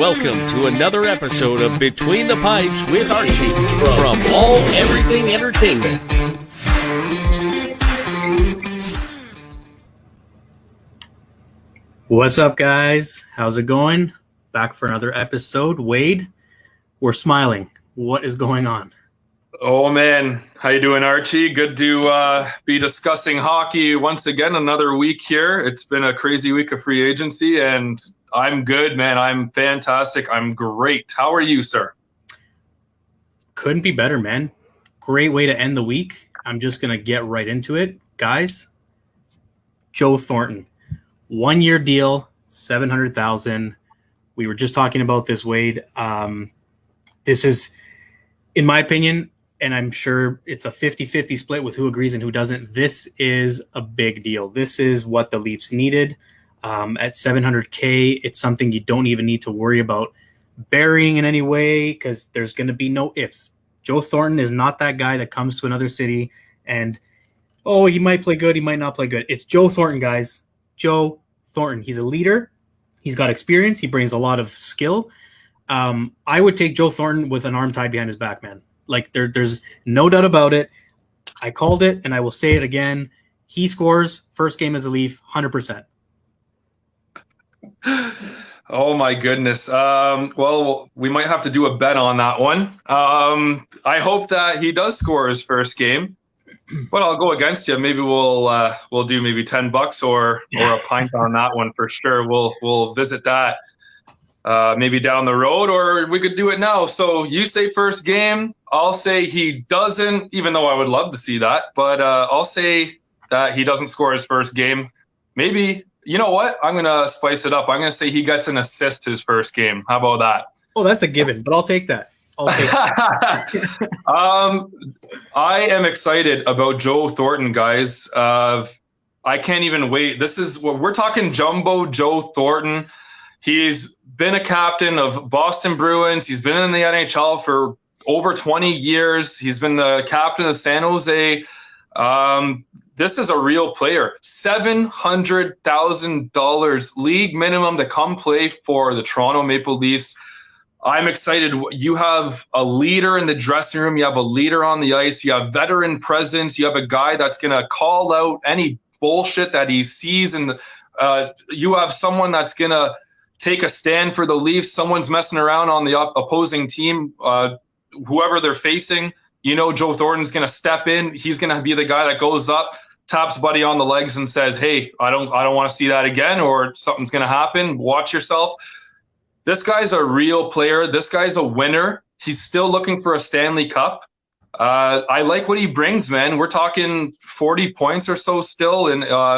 welcome to another episode of Between the Pipes with Archie from All Everything Entertainment. What's up, guys? How's it going? Back for another episode. Wade, we're smiling. What is going on? Oh, man. How you doing, Archie? Good to be discussing hockey once again. Another week here. It's been a crazy week of free agency, and I'm good, man. I'm fantastic. I'm great. How are you, sir? Couldn't be better, man. Great way to end the week. I'm just going to get right into it. Guys, Joe Thornton. 1 year deal, $700,000. We were just talking about this, Wade. This is, in my opinion, and I'm sure it's a 50-50 split with who agrees and who doesn't. This is a big deal. This is what the Leafs needed. At $700K, it's something you don't even need to worry about burying in any way because there's going to be no ifs. Joe Thornton is not that guy that comes to another city and, oh, he might play good, he might not play good. It's Joe Thornton, guys. Joe Thornton. He's a leader. He's got experience. He brings a lot of skill. I would take Joe Thornton with an arm tied behind his back, man. Like there's no doubt about it. I called it, and I will say it again. He scores first game as a Leaf, 100%. Oh, my goodness. Well, we might have to do a bet on that one. I hope that he does score his first game. But I'll go against you. Maybe we'll do maybe $10 or a pint on that one for sure. We'll visit that maybe down the road, or we could do it now. So you say first game. I'll say he doesn't, even though I would love to see that. But I'll say that he doesn't score his first game. Maybe, you know what? I'm gonna spice it up. I'm gonna say he gets an assist his first game. How about that? Oh, that's a given. But I'll take that. I am excited about Joe Thornton, guys. I can't even wait. This is what we're talking. Jumbo Joe Thornton. He's been a captain of Boston Bruins. He's been in the NHL for over 20 years. He's been the captain of San Jose. This is a real player. $700,000 league minimum to come play for the Toronto Maple Leafs. I'm excited. You have a leader in the dressing room. You have a leader on the ice. You have veteran presence. You have a guy that's going to call out any bullshit that he sees. And you have someone that's going to take a stand for the Leafs. Someone's messing around on the opposing team, whoever they're facing. You know, Joe Thornton's going to step in. He's going to be the guy that goes up, taps Buddy on the legs and says, hey, I don't want to see that again, or something's going to happen. Watch yourself. This guy's a real player. This guy's a winner. He's still looking for a Stanley Cup. I like what he brings, man. We're talking 40 points or so still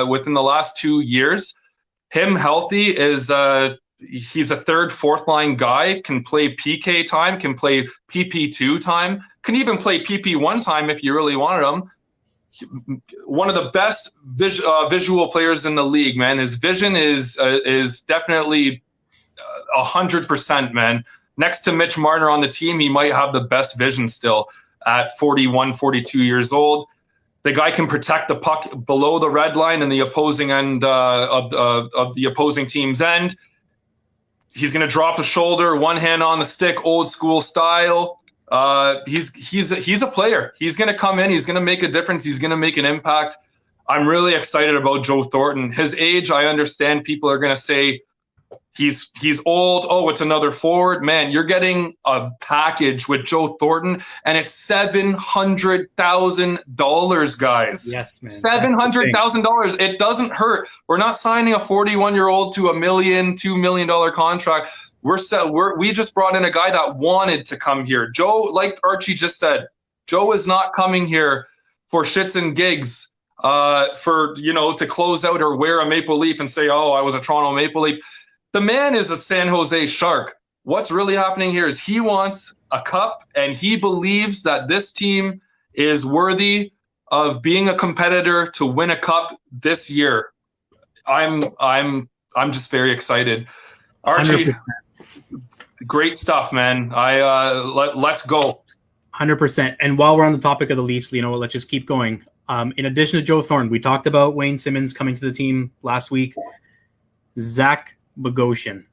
within the last 2 years. Him healthy is he's a third, fourth line guy, can play PK time, can play PP2 time, can even play PP1 time if you really wanted him. One of the best visual players in the league, man. His vision is definitely 100%, man. Next to Mitch Marner on the team, he might have the best vision still at 41, 42 years old. The guy can protect the puck below the red line in the opposing end of the opposing team's end. He's going to drop the shoulder, one hand on the stick, old school style. He's a player. He's going to come in. He's going to make a difference. He's going to make an impact. I'm really excited about Joe Thornton. His age, I understand people are going to say, he's old. Oh, it's another forward. Man, you're getting a package with Joe Thornton, and it's $700,000, guys. Yes, man. $700,000. It doesn't hurt. We're not signing a 41-year-old to $1 million, $2 million contract. We just brought in a guy that wanted to come here. Joe, like Archie just said, Joe is not coming here for shits and gigs, to close out or wear a Maple Leaf and say, oh, I was a Toronto Maple Leaf. The man is a San Jose Shark. What's really happening here is he wants a cup, and he believes that this team is worthy of being a competitor to win a cup this year. I'm just very excited. Archie, 100%. Great stuff, man. Let's go. 100%. And while we're on the topic of the Leafs, let's just keep going. In addition to Joe Thornton, we talked about Wayne Simmonds coming to the team last week. Zach Bogosian.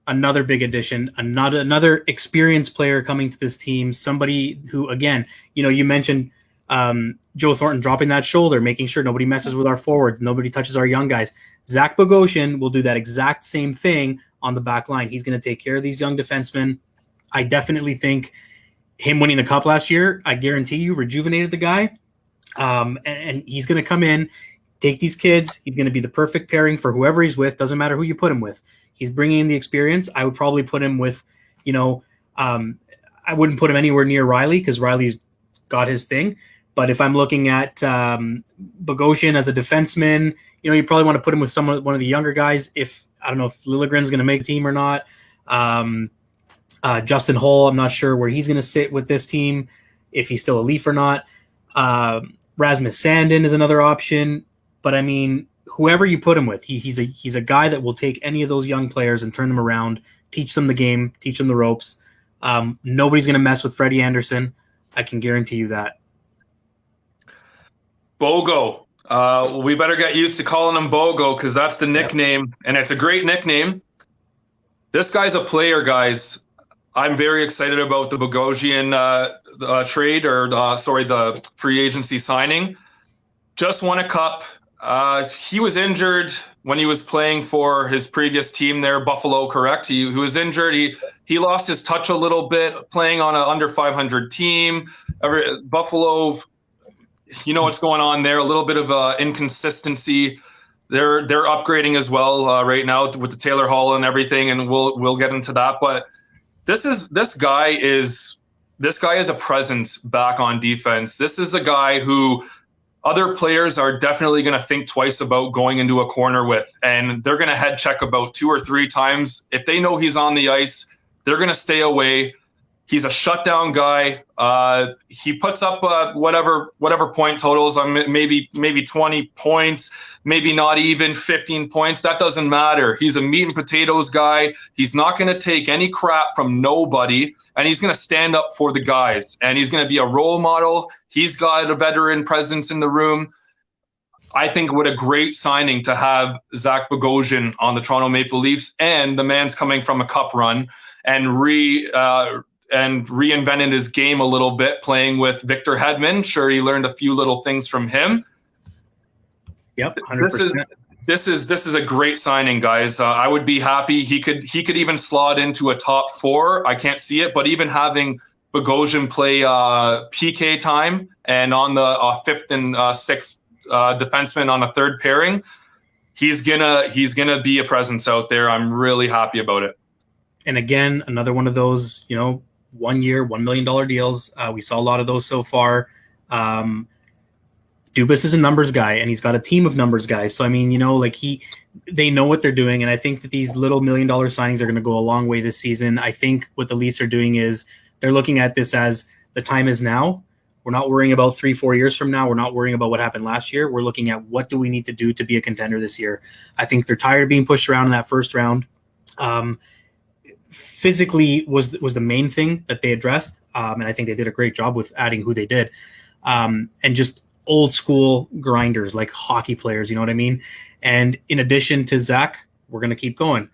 another big addition, another experienced player coming to this team. Somebody who, again, you mentioned Joe Thornton dropping that shoulder, making sure nobody messes with our forwards, nobody touches our young guys. Zach Bogosian will do that exact same thing on the back line. He's going to take care of these young defensemen. I definitely think him winning the cup last year, I guarantee you, rejuvenated the guy. And he's going to come in, take these kids. He's going to be the perfect pairing for whoever he's with. Doesn't matter who you put him with. He's bringing in the experience. I would probably put him with, I wouldn't put him anywhere near Riley because Riley's got his thing. But if I'm looking at Bogosian as a defenseman, you probably want to put him with one of the younger guys. I don't know if Liljegren's going to make the team or not. Justin Hull, I'm not sure where he's going to sit with this team, if he's still a Leaf or not. Rasmus Sandin is another option. But I mean, whoever you put him with, he's a guy that will take any of those young players and turn them around, teach them the game, teach them the ropes. Nobody's going to mess with Freddie Anderson. I can guarantee you that. Bogo. We better get used to calling him Bogo because that's the nickname, and it's a great nickname. This guy's a player, guys. I'm very excited about the Bogosian trade, the free agency signing. Just won a cup. He was injured when he was playing for his previous team there, Buffalo, correct? He was injured. He lost his touch a little bit playing on an under 500 team. Buffalo, you know what's going on there, a little bit of inconsistency. They're upgrading as well right now with the Taylor Hall and everything, and we'll get into that. But this guy is a presence back on defense. This is a guy who other players are definitely going to think twice about going into a corner with, and they're going to head check about 2 or 3 times. If they know he's on the ice, they're going to stay away. He's a shutdown guy. He puts up whatever point totals, maybe 20 points, maybe not even 15 points. That doesn't matter. He's a meat and potatoes guy. He's not going to take any crap from nobody, and he's going to stand up for the guys, and he's going to be a role model. He's got a veteran presence in the room. I think what a great signing to have Zach Bogosian on the Toronto Maple Leafs, and the man's coming from a cup run and reinvented his game a little bit playing with Victor Hedman. Sure, he learned a few little things from him. Yep, 100%. This is a great signing, guys. I would be happy. He could even slot into a top 4. I can't see it, but even having Bogosian play PK time and on the 5th and 6th defenseman on a third pairing, he's gonna be a presence out there. I'm really happy about it. And again, another one of those, 1 year, $1 million deals. We saw a lot of those so far. Dubas is a numbers guy, and he's got a team of numbers guys. So, I mean, they know what they're doing. And I think that these little $1 million signings are going to go a long way this season. I think what the Leafs are doing is they're looking at this as the time is now. We're not worrying about 3-4 years from now. We're not worrying about what happened last year. We're looking at what do we need to do to be a contender this year. I think they're tired of being pushed around in that first round. Physically was the main thing that they addressed, and I think they did a great job with adding who they did, and just old school grinders like hockey players, you know what I mean? And in addition to Zach, we're going to keep going.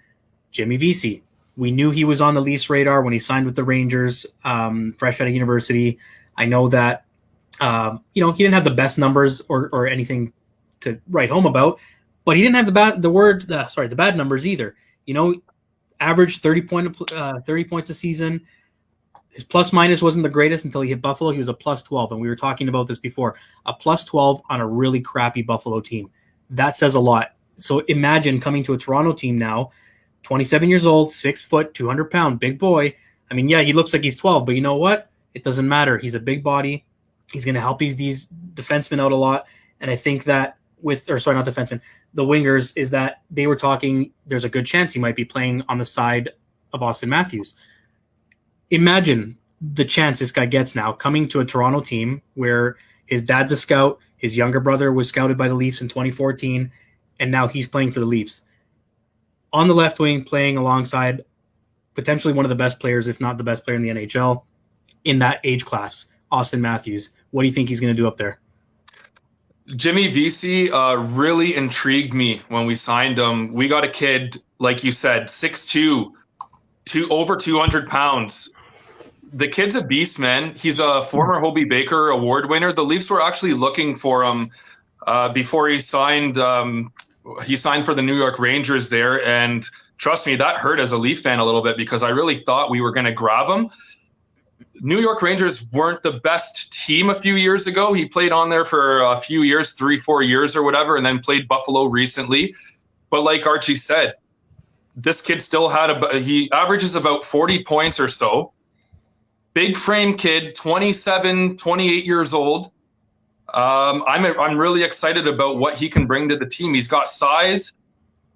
Jimmy Vesey, we knew he was on the Leafs radar when he signed with the Rangers, fresh out of university. I know that he didn't have the best numbers or anything to write home about, but he didn't have the bad numbers either. Averaged 30 points a season. His plus minus wasn't the greatest until he hit Buffalo. He was a plus 12, and we were talking about this before. A plus 12 on a really crappy Buffalo team. That says a lot. So imagine coming to a Toronto team now, 27 years old, 6 foot, 200-pound, big boy. I mean, yeah, he looks like he's 12, but you know what? It doesn't matter. He's a big body. He's going to help these defensemen out a lot. And I think that the wingers, is that they were talking, there's a good chance he might be playing on the side of Austin Matthews. Imagine the chance this guy gets now coming to a Toronto team where his dad's a scout, his younger brother was scouted by the Leafs in 2014, and now he's playing for the Leafs. On the left wing, playing alongside potentially one of the best players, if not the best player in the NHL, in that age class, Austin Matthews. What do you think he's going to do up there? Jimmy Vesey really intrigued me when we signed him. We got a kid, like you said, 6'2", over 200 pounds. The kid's a beast, man. He's a former Hobey Baker Award winner. The Leafs were actually looking for him before he signed. He signed for the New York Rangers there, and trust me, that hurt as a Leaf fan a little bit because I really thought we were going to grab him. New York Rangers weren't the best team a few years ago. He played on there for a few years, 3-4 years or whatever, and then played Buffalo recently. But like Archie said, this kid still he averages about 40 points or so. Big frame kid, 27, 28 years old. I'm really excited about what he can bring to the team. He's got size.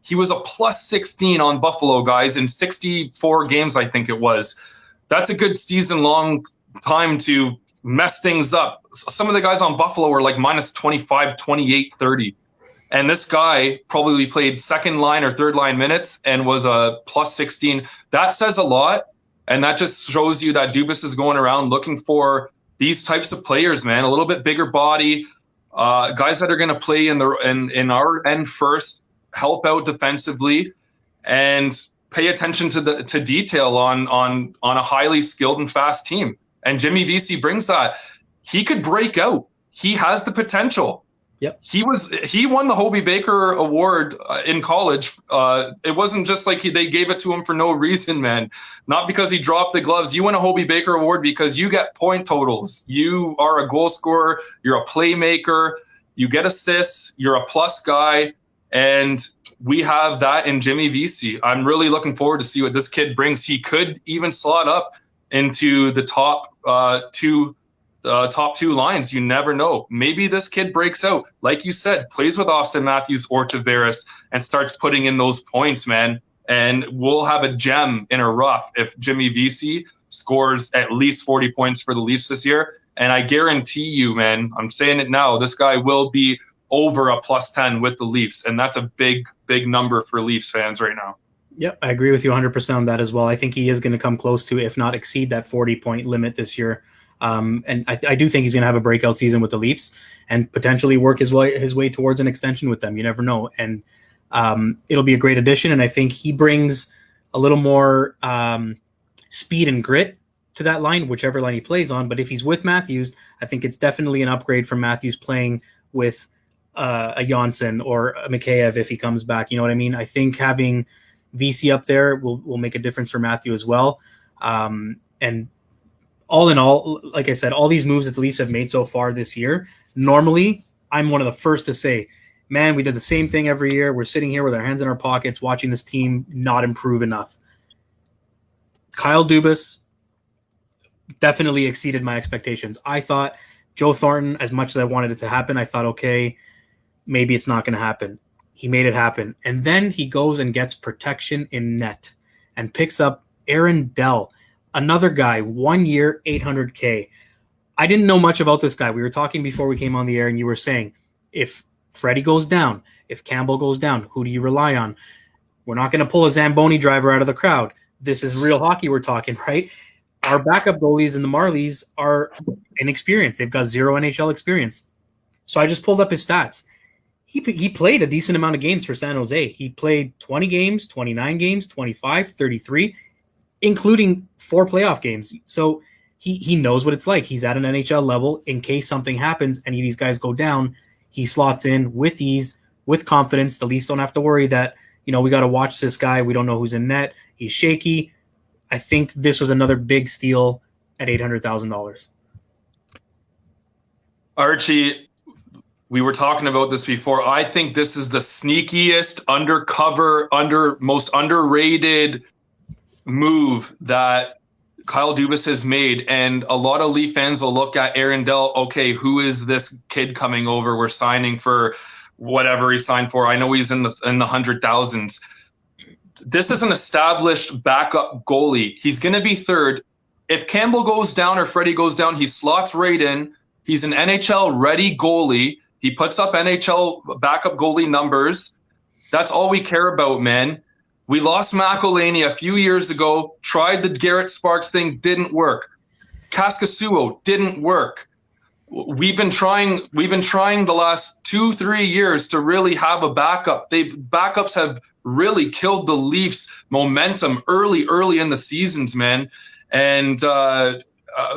He was a plus 16 on Buffalo, guys, in 64 games, I think it was. That's a good season-long time to mess things up. Some of the guys on Buffalo were like minus 25, 28, 30. And this guy probably played second line or third line minutes and was a plus 16. That says a lot. And that just shows you that Dubas is going around looking for these types of players, man. A little bit bigger body, guys that are going to play in our end first, help out defensively, and pay attention to detail on a highly skilled and fast team. And Jimmy Vesey brings that. He could break out. He has the potential. Yep. He won the Hobey Baker Award in college. It wasn't just like they gave it to him for no reason, man. Not because he dropped the gloves. You win a Hobey Baker Award because you get point totals. You are a goal scorer. You're a playmaker. You get assists. You're a plus guy. And we have that in Jimmy Vesey. I'm really looking forward to see what this kid brings. He could even slot up into the top two lines. You never know. Maybe this kid breaks out, like you said, plays with Austin Matthews or Tavares and starts putting in those points, man. And we'll have a gem in a rough if Jimmy Vesey scores at least 40 points for the Leafs this year. And I guarantee you, man, I'm saying it now, this guy will be over a plus 10 with the Leafs. And that's a big, big number for Leafs fans right now. Yep, I agree with you 100% on that as well. I think he is going to come close to, if not exceed, that 40-point limit this year. And I do think he's going to have a breakout season with the Leafs and potentially work his way towards an extension with them. You never know. And it'll be a great addition. And I think he brings a little more speed and grit to that line, whichever line he plays on. But if he's with Matthews, I think it's definitely an upgrade from Matthews playing with a Janssen or a Mikheyev if he comes back. You know what I mean? I think having VC up there will make a difference for Matthew as well. And all in all, like I said, all these moves that the Leafs have made so far this year, normally I'm one of the first to say, man, we did the same thing every year. We're sitting here with our hands in our pockets watching this team not improve enough. Kyle Dubas definitely exceeded my expectations. I thought Joe Thornton, as much as I wanted it to happen, I thought, okay, maybe it's not going to happen. He made it happen. And then he goes and gets protection in net and picks up Aaron Dell, another guy, 1 year, $800K. I didn't know much about this guy. We were talking before we came on the air, and you were saying, if Freddie goes down, if Campbell goes down, who do you rely on? We're not going to pull a Zamboni driver out of the crowd. This is real hockey we're talking, right? Our backup goalies in the Marlies are inexperienced. They've got zero NHL experience. So I just pulled up his stats. He played a decent amount of games for San Jose. He played 20 games, 29 games, 25, 33, including 4 playoff games. So he knows what it's like. He's at an NHL level. In case something happens, any of these guys go down, he slots in with ease, with confidence. The Leafs don't have to worry that, we got to watch this guy. We don't know who's in net. He's shaky. I think this was another big steal at $800,000. Archie, we were talking about this before. I think this is the sneakiest, undercover, most underrated move that Kyle Dubas has made. And a lot of Leaf fans will look at Aaron Dell. Okay, who is this kid coming over? We're signing for whatever he signed for. I know he's in the hundred thousands. This is an established backup goalie. He's going to be third. If Campbell goes down or Freddie goes down, he slots right in. He's an NHL-ready goalie. He puts up NHL backup goalie numbers. That's all we care about, man. We lost McElhaney a few years ago, tried the Garrett Sparks thing, didn't work. Kaskasuo didn't work. We've been trying the last 2-3 years to really have a backup. Backups have really killed the Leafs' momentum early in the seasons, man. And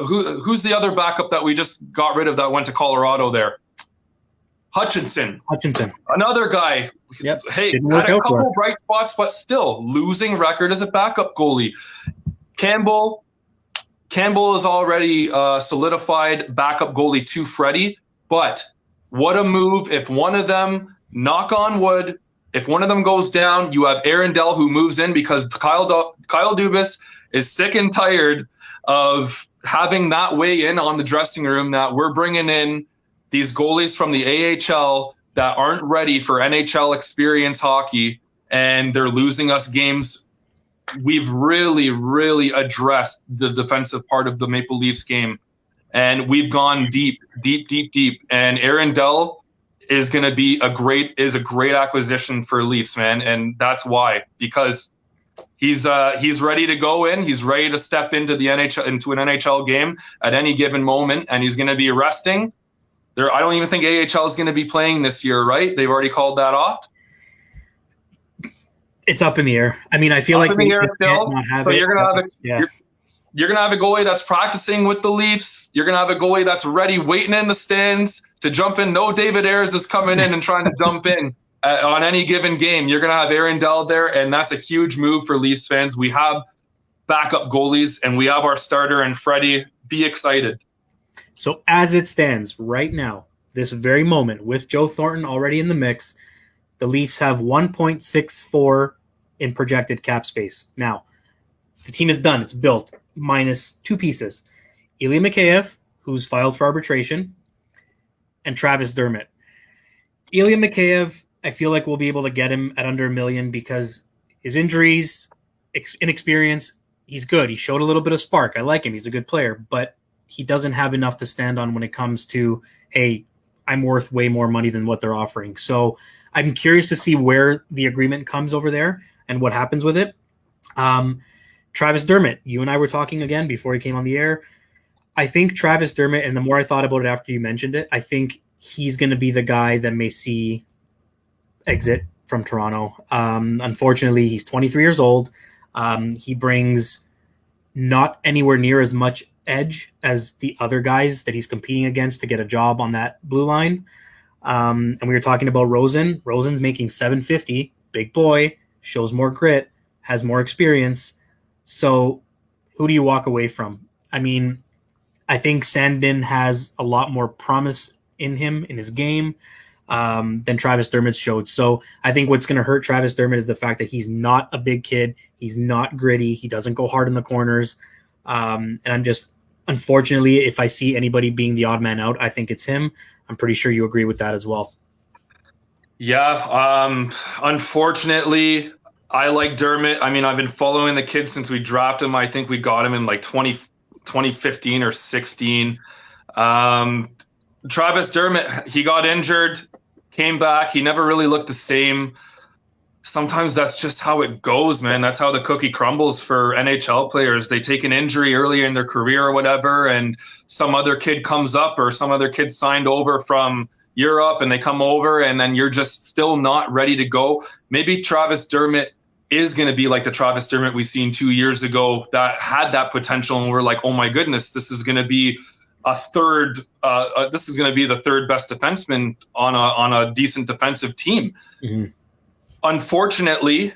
who's the other backup that we just got rid of that went to Colorado there? Hutchinson. Another guy. Yep. Hey, had a couple bright spots, but still losing record as a backup goalie. Campbell is already solidified backup goalie to Freddie, but what a move if one of them, knock on wood, if one of them goes down, you have Aaron Dell who moves in because Kyle Dubas is sick and tired of having that weigh in on the dressing room that we're bringing in these goalies from the AHL that aren't ready for NHL experience hockey, and they're losing us games. We've really, really addressed the defensive part of the Maple Leafs game, and we've gone deep. And Aaron Dell is going to be a great acquisition for Leafs, man, and that's why, because he's ready to go in. He's ready to step into the NHL, into an NHL game at any given moment, and he's going to be resting. I don't even think AHL is going to be playing this year, right? They've already called that off. It's up in the air. I mean, I feel like you're gonna have a goalie that's practicing with the Leafs. You're gonna have a goalie that's ready, waiting in the stands to jump in. No David Ayres is coming in and trying to jump in on any given game. You're gonna have Aaron Dell there, and that's a huge move for Leafs fans. We have backup goalies, and we have our starter and Freddie. Be excited. So as it stands right now, this very moment, with Joe Thornton already in the mix, the Leafs have 1.64 in projected cap space. Now, the team is done. It's built, minus two pieces. Ilya Mikheyev, who's filed for arbitration, and Travis Dermott. Ilya Mikheyev, I feel like we'll be able to get him at under $1 million because his injuries, inexperience, he's good. He showed a little bit of spark. I like him. He's a good player, but he doesn't have enough to stand on when it comes to, hey, I'm worth way more money than what they're offering. So I'm curious to see where the agreement comes over there and what happens with it. Travis Dermott, you and I were talking again before he came on the air. I think Travis Dermott, and the more I thought about it after you mentioned it, I think he's going to be the guy that may see exit from Toronto. Unfortunately, he's 23 years old. He brings not anywhere near as much edge as the other guys that he's competing against to get a job on that blue line. And we were talking about Rosen. Rosen's making $750, big boy, shows more grit, has more experience. So who do you walk away from? I mean, I think Sandin has a lot more promise in him, in his game, than Travis Dermott showed. So I think what's going to hurt Travis Dermott is the fact that he's not a big kid. He's not gritty. He doesn't go hard in the corners. And I'm just, unfortunately, if I see anybody being the odd man out, I think it's him. I'm pretty sure you agree with that as well. Yeah. Unfortunately, I like Dermott. I mean, I've been following the kid since we drafted him. I think we got him in like 2015 or 16. Travis Dermott, he got injured, came back. He never really looked the same. Sometimes that's just how it goes, man. That's how the cookie crumbles for NHL players. They take an injury earlier in their career or whatever, and some other kid comes up or some other kid signed over from Europe and they come over, and then you're just still not ready to go. Maybe Travis Dermott is going to be like the Travis Dermott we seen 2 years ago that had that potential, and we're like, oh my goodness, this is going to be the third best defenseman on a decent defensive team. Mm-hmm. Unfortunately,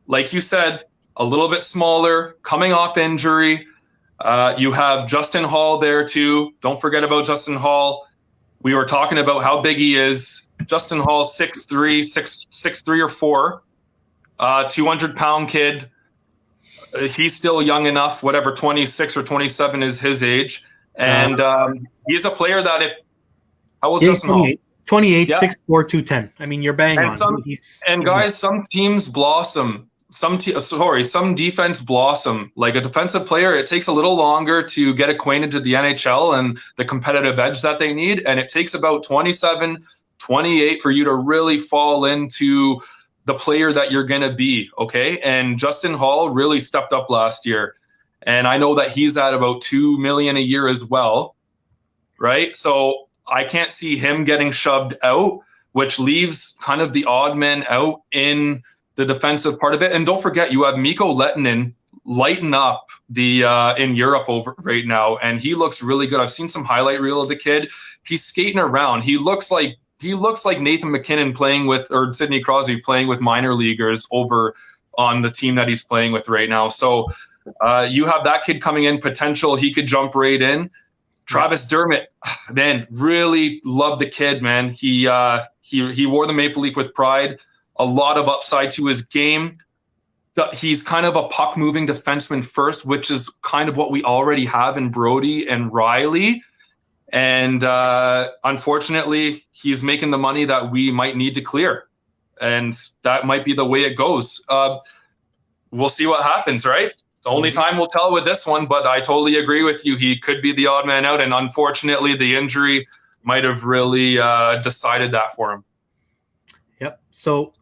like you said, a little bit smaller, coming off injury. You have Justin Hall there too. Don't forget about Justin Hall. We were talking about how big he is. Justin Hall, 6'3", or 4, 200-pound kid. He's still young enough, whatever, 26 or 27 is his age. And he's a player that how old is Justin Hall? 28, yeah. 6'4", 210. I mean, you're bang on. Guys, some teams blossom. Some defense blossom. Like a defensive player, it takes a little longer to get acquainted to the NHL and the competitive edge that they need. And it takes about 27, 28 for you to really fall into the player that you're going to be, okay? And Justin Hall really stepped up last year. And I know that he's at about $2 million a year as well, right? So I can't see him getting shoved out, which leaves kind of the odd man out in the defensive part of it. And don't forget, you have Mikko Lehtinen lighten up the in Europe over right now, and he looks really good. I've seen some highlight reel of the kid. He's skating around. He looks like Nathan McKinnon playing with, or Sidney Crosby playing with minor leaguers over on the team that he's playing with right now. So you have that kid coming in, potential. He could jump right in. Travis Dermott, man, really love the kid, man. He wore the Maple Leaf with pride. A lot of upside to his game. He's kind of a puck-moving defenseman first, which is kind of what we already have in Brody and Riley. And unfortunately, he's making the money that we might need to clear. And that might be the way it goes. We'll see what happens, right? Only time will tell with this one, but I totally agree with you. He could be the odd man out, and unfortunately, the injury might have really decided that for him. Yep. So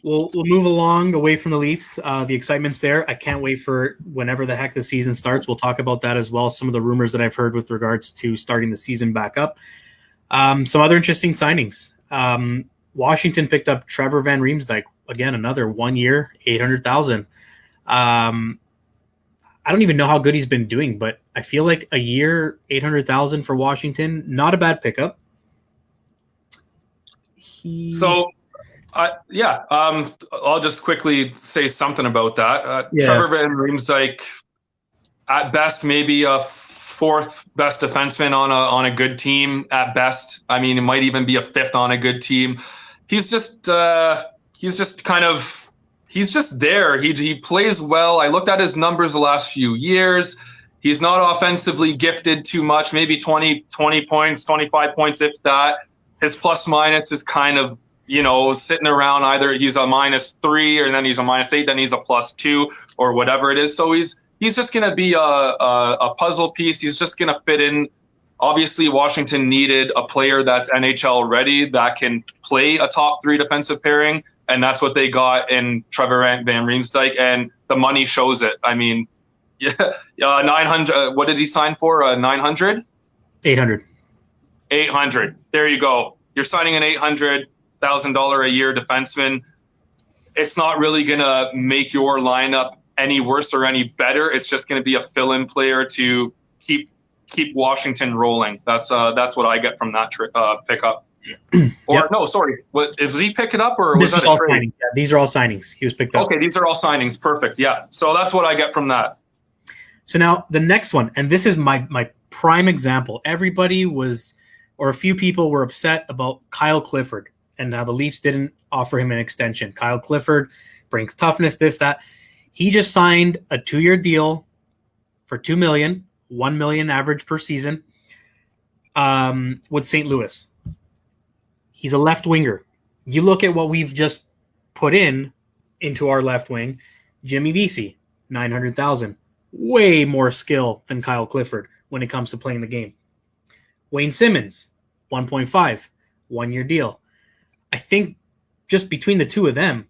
we'll move along away from the Leafs. The excitement's there. I can't wait for whenever the heck the season starts. We'll talk about that as well. Some of the rumors that I've heard with regards to starting the season back up. Some other interesting signings. Washington picked up Trevor Van Riemsdyk. Again, another 1 year, $800,000. I don't even know how good he's been doing, but I feel like a year, $800,000 for Washington, not a bad pickup. I'll just quickly say something about that. Trevor Van Riemsdyk, at best, maybe a fourth best defenseman on a good team. At best, I mean, it might even be a fifth on a good team. He's just there. He plays well. I looked at his numbers the last few years. He's not offensively gifted too much, maybe 20 points, 25 points, if that. His plus minus is kind of, sitting around. Either he's a -3 or then he's a -8, then he's a +2 or whatever it is. So he's just going to be a puzzle piece. He's just going to fit in. Obviously, Washington needed a player that's NHL ready that can play a top 3 defensive pairing. And that's what they got in Trevor Van Riemsdyk, and the money shows it. I mean, 900. What did he sign for? 900? 800. 800. There you go. You're signing an $800,000 a year defenseman. It's not really gonna make your lineup any worse or any better. It's just gonna be a fill-in player to keep Washington rolling. That's what I get from that pickup. No, sorry. What is he picking up, or was that a trade? Signings. Yeah, these are all signings. He was picked up. Okay, these are all signings. Perfect. Yeah. So that's what I get from that. So now the next one, and this is my prime example. Everybody was, or a few people were upset about Kyle Clifford and how the Leafs didn't offer him an extension. Kyle Clifford brings toughness, this, that. He just signed a 2-year deal for $2 million, $1 million average per season, with St. Louis. He's a left winger. You look at what we've just put into our left wing. Jimmy Vesey, $900,000. Way more skill than Kyle Clifford when it comes to playing the game. Wayne Simmons, 1.5, 1-year deal. I think just between the two of them,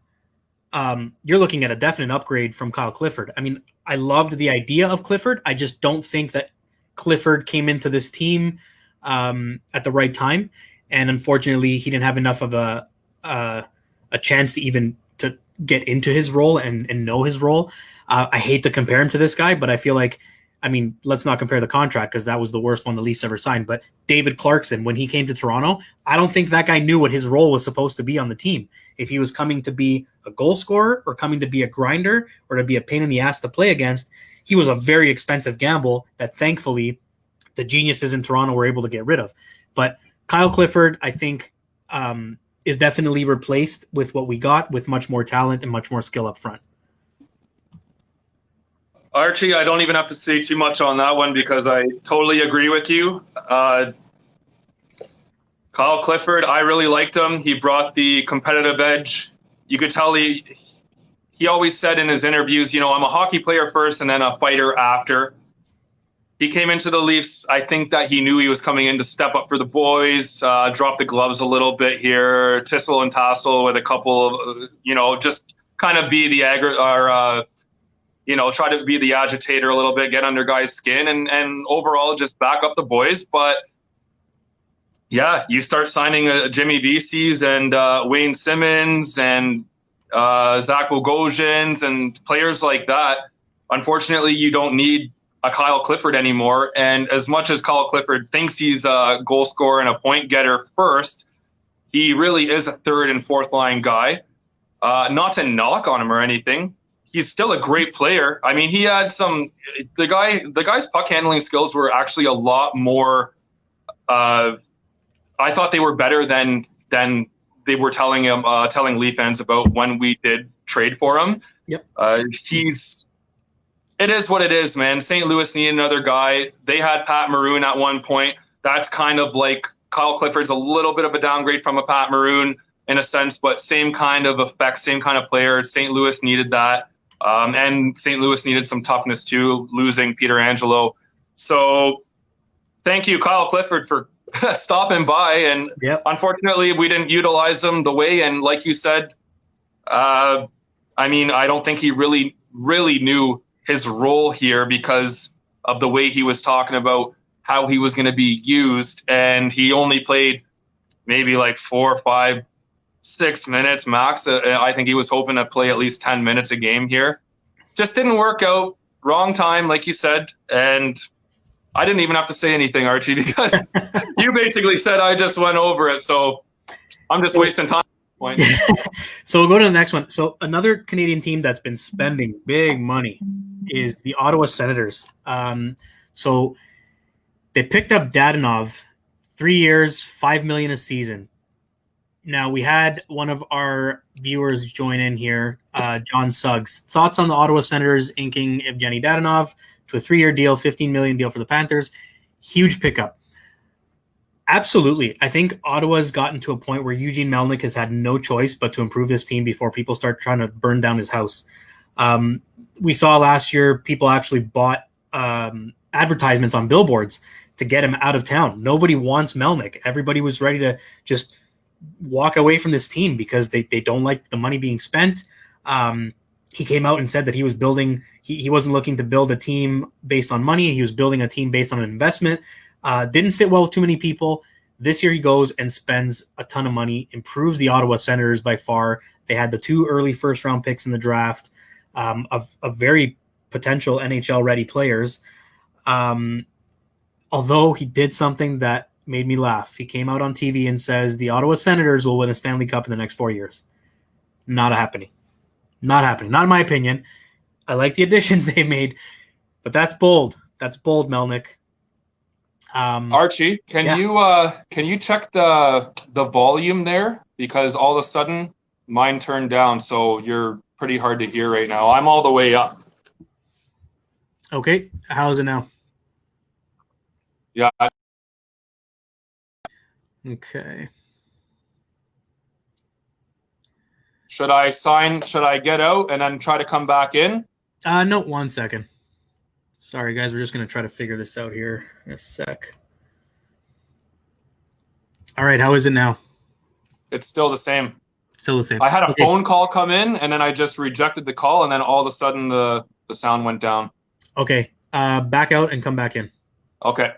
you're looking at a definite upgrade from Kyle Clifford. I mean, I loved the idea of Clifford. I just don't think that Clifford came into this team at the right time. And unfortunately, he didn't have enough of a chance to even to get into his role and know his role. I hate to compare him to this guy, but I feel like, I mean, let's not compare the contract because that was the worst one the Leafs ever signed. But David Clarkson, when he came to Toronto, I don't think that guy knew what his role was supposed to be on the team. If he was coming to be a goal scorer or coming to be a grinder or to be a pain in the ass to play against, he was a very expensive gamble that thankfully the geniuses in Toronto were able to get rid of. But Kyle Clifford, I think, is definitely replaced with what we got, with much more talent and much more skill up front. Archie, I don't even have to say too much on that one because I totally agree with you. Kyle Clifford, I really liked him. He brought the competitive edge. You could tell he always said in his interviews, I'm a hockey player first and then a fighter after. He came into the Leafs. I think that he knew he was coming in to step up for the boys, drop the gloves a little bit here, tissel and tassel with a couple of, just kind of be the try to be the agitator a little bit, get under guys' skin, and overall just back up the boys. But yeah, you start signing Jimmy Vesey's and Wayne Simmons and Zach Bogosians, and players like that. Unfortunately, you don't need a Kyle Clifford anymore. And as much as Kyle Clifford thinks he's a goal scorer and a point getter first, he really is a third and fourth line guy. Not to knock on him or anything. He's still a great player. I mean, he had the guy's puck handling skills were actually a lot more, I thought they were better than they were telling Leaf fans about when we did trade for him. Yep. It is what it is, man. St. Louis needed another guy. They had Pat Maroon at one point. That's kind of like Kyle Clifford's a little bit of a downgrade from a Pat Maroon in a sense, but same kind of effect, same kind of player. St. Louis needed that. And St. Louis needed some toughness too, losing Peter Angelo. So thank you, Kyle Clifford, for stopping by. And Unfortunately, we didn't utilize him the way. And like you said, I don't think he really knew his role here because of the way he was talking about how he was going to be used. And he only played maybe like 4, 5, 6 minutes max. I think he was hoping to play at least 10 minutes a game here. Just didn't work out. Wrong time, like you said. And I didn't even have to say anything, Archie, because you basically said I just went over it. So I'm just wasting time. So we'll go to the next one. So another Canadian team that's been spending big money is the Ottawa Senators. So they picked up Dadonov, 3 years, $5 million a season. Now we had one of our viewers join in here, John Suggs. Thoughts on the Ottawa Senators inking Evgeny Dadonov to a 3-year deal, $15 million deal for the Panthers? Huge pickup. Absolutely. I think Ottawa's gotten to a point where Eugene Melnyk has had no choice but to improve this team before people start trying to burn down his house. We saw last year people actually bought advertisements on billboards to get him out of town. Nobody wants Melnyk. Everybody was ready to just walk away from this team because they don't like the money being spent. He came out and said that he was building – he wasn't looking to build a team based on money. He was building a team based on an investment. Didn't sit well with too many people. This year he goes and spends a ton of money, improves the Ottawa Senators by far. They had the 2 early first-round picks in the draft of very potential NHL-ready players. Although he did something that made me laugh. He came out on TV and says the Ottawa Senators will win a Stanley Cup in the next 4 years. Not happening. Not happening. Not in my opinion. I like the additions they made, but that's bold. That's bold, Melnyk. Archie, can you check the volume there? Because all of a sudden mine turned down, so you're pretty hard to hear right now. I'm all the way up. Okay. How is it now? Yeah. Okay. Should I get out and then try to come back in? No, 1 second. Sorry, guys. We're just going to try to figure this out here in a sec. All right. How is it now? It's still the same. Still the same. I had a phone call come in, and then I just rejected the call, and then all of a sudden the sound went down. Okay. Back out and come back in. Okay.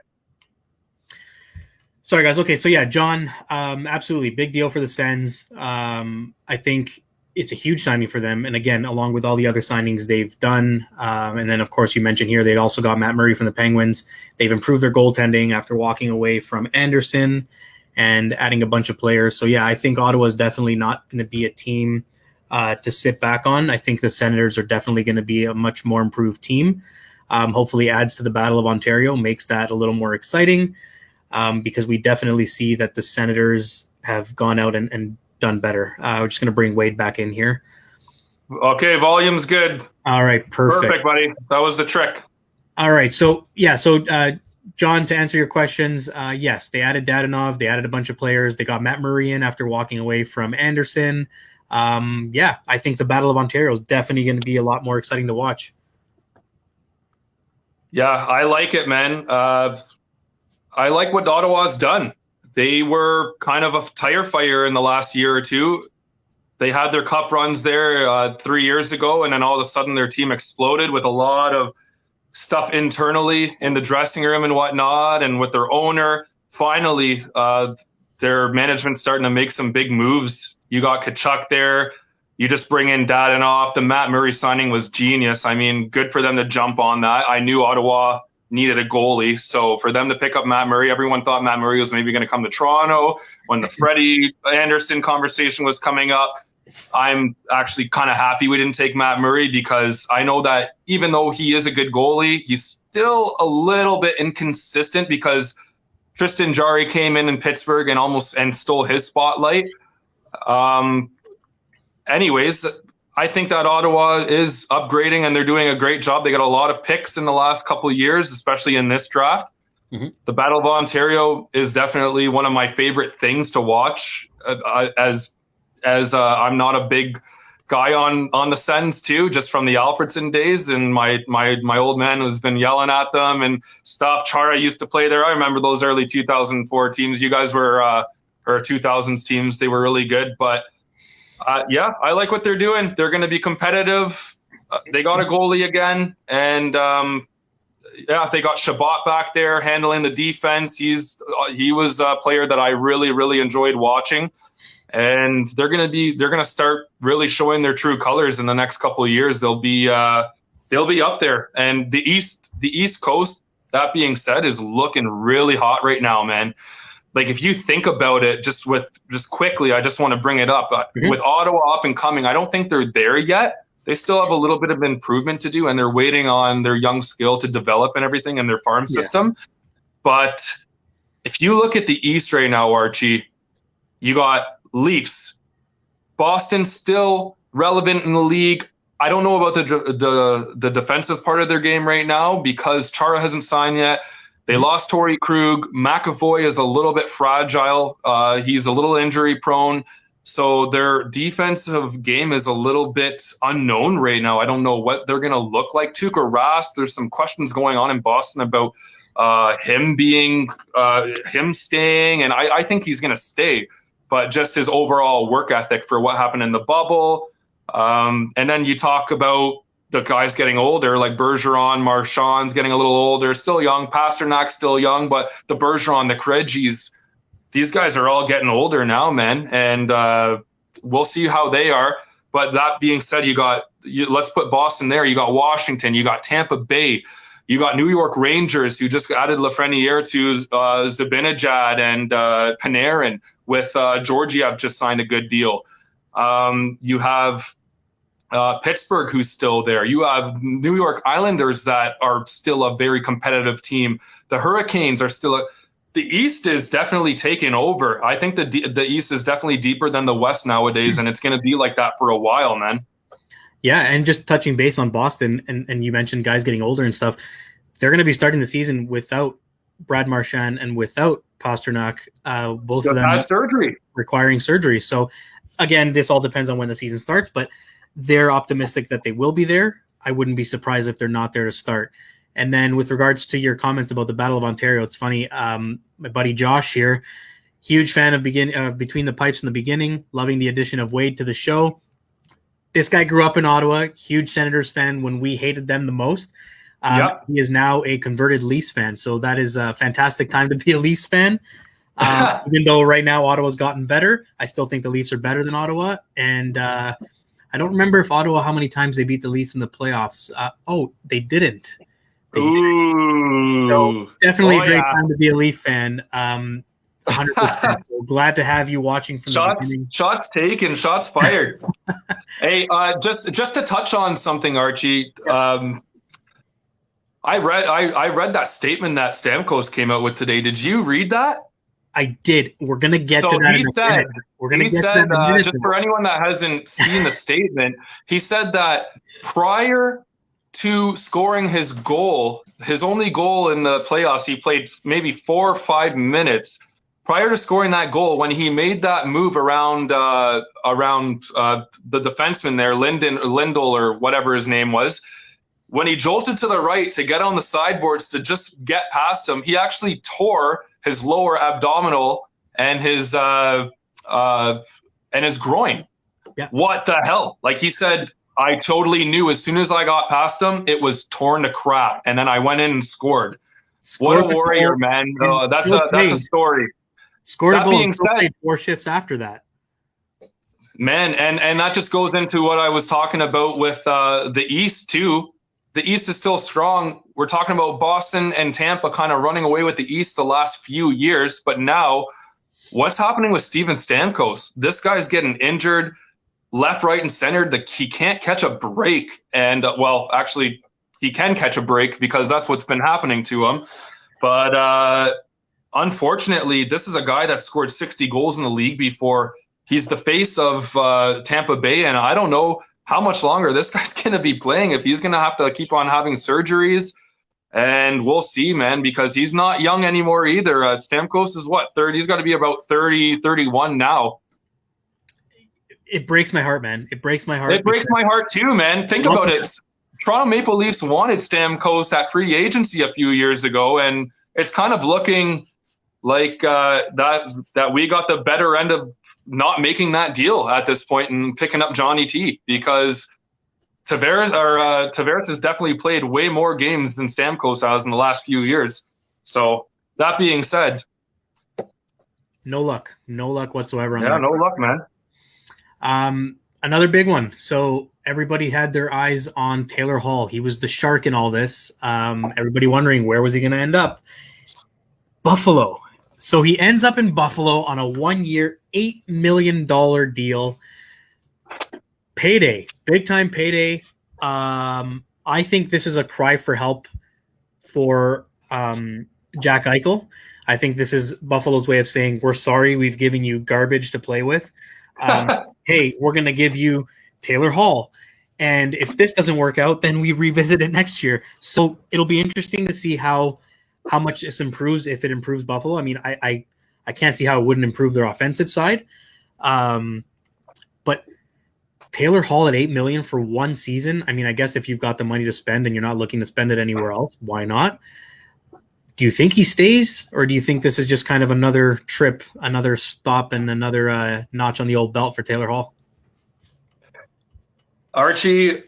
Sorry, guys. Okay, so yeah, John, absolutely. Big deal for the Sens. I think it's a huge signing for them. And again, along with all the other signings they've done. And then, of course, you mentioned here, they'd also got Matt Murray from the Penguins. They've improved their goaltending after walking away from Anderson and adding a bunch of players. So, yeah, I think Ottawa is definitely not going to be a team to sit back on. I think the Senators are definitely going to be a much more improved team. Hopefully adds to the Battle of Ontario, makes that a little more exciting. Because we definitely see that the Senators have gone out and done better. We're just going to bring Wade back in here. Okay, volume's good. All right, perfect, buddy. That was the trick. All right, so John, to answer your questions, yes, they added Dadonov, they added a bunch of players, they got Matt Murray in after walking away from Anderson. I think the Battle of Ontario is definitely going to be a lot more exciting to watch. Yeah, I like it, man. I like what Ottawa's done. They were kind of a tire fire in the last year or two. They had their cup runs there 3 years ago, and then all of a sudden their team exploded with a lot of stuff internally in the dressing room and whatnot, and with their owner. Finally, their management's starting to make some big moves. You got Tkachuk there. You just bring in Dadonov. The Matt Murray signing was genius. I mean, good for them to jump on that. I knew Ottawa needed a goalie. So for them to pick up Matt Murray, everyone thought Matt Murray was maybe going to come to Toronto. When the Freddie Anderson conversation was coming up, I'm actually kind of happy we didn't take Matt Murray, because I know that even though he is a good goalie, he's still a little bit inconsistent, because Tristan Jarry came in Pittsburgh and stole his spotlight. Anyways, I think that Ottawa is upgrading and they're doing a great job. They got a lot of picks in the last couple of years, especially in this draft. Mm-hmm. The Battle of Ontario is definitely one of my favorite things to watch. As I'm not a big guy on the Sens too, just from the Alfredson days, and my old man has been yelling at them and stuff. Chara used to play there. I remember those early 2004 teams. You guys were or 2000s teams. They were really good, but. Yeah, I like what they're doing. They're going to be competitive. They got a goalie again. And, they got Shabbat back there handling the defense. He was a player that I really, really enjoyed watching. And they're going to start really showing their true colors in the next couple of years. They'll be up there. And the East Coast, that being said, is looking really hot right now, man. Like, if you think about it, just quickly, I just want to bring it up. With Ottawa up and coming, I don't think they're there yet. They still have a little bit of improvement to do, and they're waiting on their young skill to develop and everything in their farm system. But if you look at the East right now, Archie, you got Leafs. Boston still relevant in the league. I don't know about the defensive part of their game right now, because Chara hasn't signed yet. They lost Torrey Krug. McAvoy is a little bit fragile. He's a little injury prone. So their defensive game is a little bit unknown right now. I don't know what they're going to look like. Tuukka Rask, there's some questions going on in Boston about him staying. And I think he's going to stay. But just his overall work ethic for what happened in the bubble. And then you talk about the guys getting older, like Bergeron, Marchand's getting a little older, still young. Pasternak's still young, but the Bergeron, the Krejcis, these guys are all getting older now, man. And we'll see how they are. But that being said, let's put Boston there. You got Washington, you got Tampa Bay, you got New York Rangers, who just added Lafreniere to Zibanejad and Panarin. With Georgiev just signed a good deal. You have Pittsburgh, who's still there. You have New York Islanders that are still a very competitive team. The Hurricanes are still the East is definitely taking over. I think the East is definitely deeper than the West nowadays, and it's going to be like that for a while, man. Yeah, and just touching base on Boston, and you mentioned guys getting older and stuff, they're going to be starting the season without Brad Marchand and without Pasternak, both of them had surgery. Requiring surgery. So, again, this all depends on when the season starts, but they're optimistic that they will be there. I wouldn't be surprised if they're not there to start. And then with regards to your comments about the Battle of Ontario, it's funny. My buddy Josh here, huge fan of Between the Pipes in the beginning, loving the addition of Wade to the show. This guy grew up in Ottawa, huge Senators fan when we hated them the most. He is now a converted Leafs fan. So that is a fantastic time to be a Leafs fan. Even though right now Ottawa's gotten better, I still think the Leafs are better than Ottawa. And I don't remember if Ottawa, how many times they beat the Leafs in the playoffs. They didn't. So definitely a great time to be a Leaf fan. 100%. So glad to have you watching from the beginning. Shots taken, shots fired. Hey, just to touch on something, Archie. I read that statement that Stamkos came out with today. Did you read that? I did. We're gonna get to that. He said, just for anyone that hasn't seen the statement, he said that prior to scoring his goal, his only goal in the playoffs, he played maybe 4 or 5 minutes. Prior to scoring that goal, when he made that move around the defenseman there, Lindell or whatever his name was, when he jolted to the right to get on the sideboards to just get past him, he actually tore his lower abdominal and his groin. Yeah. What the hell? Like he said, I totally knew as soon as I got past him, it was torn to crap. And then I went in and scored. What a warrior, man. That's a story. Scored a goal and played 4 shifts after that. Man, and that just goes into what I was talking about with the East too. The East is still strong. We're talking about Boston and Tampa kind of running away with the East the last few years, but now what's happening with Steven Stamkos? This guy's getting injured left, right, and center. He can't catch a break, and well, actually, he can catch a break because that's what's been happening to him. But unfortunately, this is a guy that scored 60 goals in the league before. He's the face of Tampa Bay, and I don't know how much longer this guy's going to be playing, if he's going to have to keep on having surgeries. And we'll see, man, because he's not young anymore either. Stamkos is what, 30? He's got to be about 30, 31 now. It breaks my heart, man. It breaks my heart. It breaks my heart too, man. Think about it. Toronto Maple Leafs wanted Stamkos at free agency a few years ago, and it's kind of looking like that we got the better end of not making that deal at this point and picking up Johnny T, because Tavares has definitely played way more games than Stamkos has in the last few years. So that being said, no luck whatsoever on that. Yeah, no luck, man. Another big one. So everybody had their eyes on Taylor Hall. He was the shark in all this. Everybody wondering, where was he going to end up? Buffalo. So he ends up in Buffalo on a 1-year, $8 million deal. Payday, big time payday. I think this is a cry for help for Jack Eichel. I think this is Buffalo's way of saying, we're sorry, we've given you garbage to play with. Hey, we're going to give you Taylor Hall. And if this doesn't work out, then we revisit it next year. So it'll be interesting to see how much this improves, if it improves Buffalo. I mean, I can't see how it wouldn't improve their offensive side. But Taylor Hall at $8 million for one season. I mean, I guess if you've got the money to spend and you're not looking to spend it anywhere else, why not? Do you think he stays, or do you think this is just kind of another trip, another stop, and another notch on the old belt for Taylor Hall? Archie,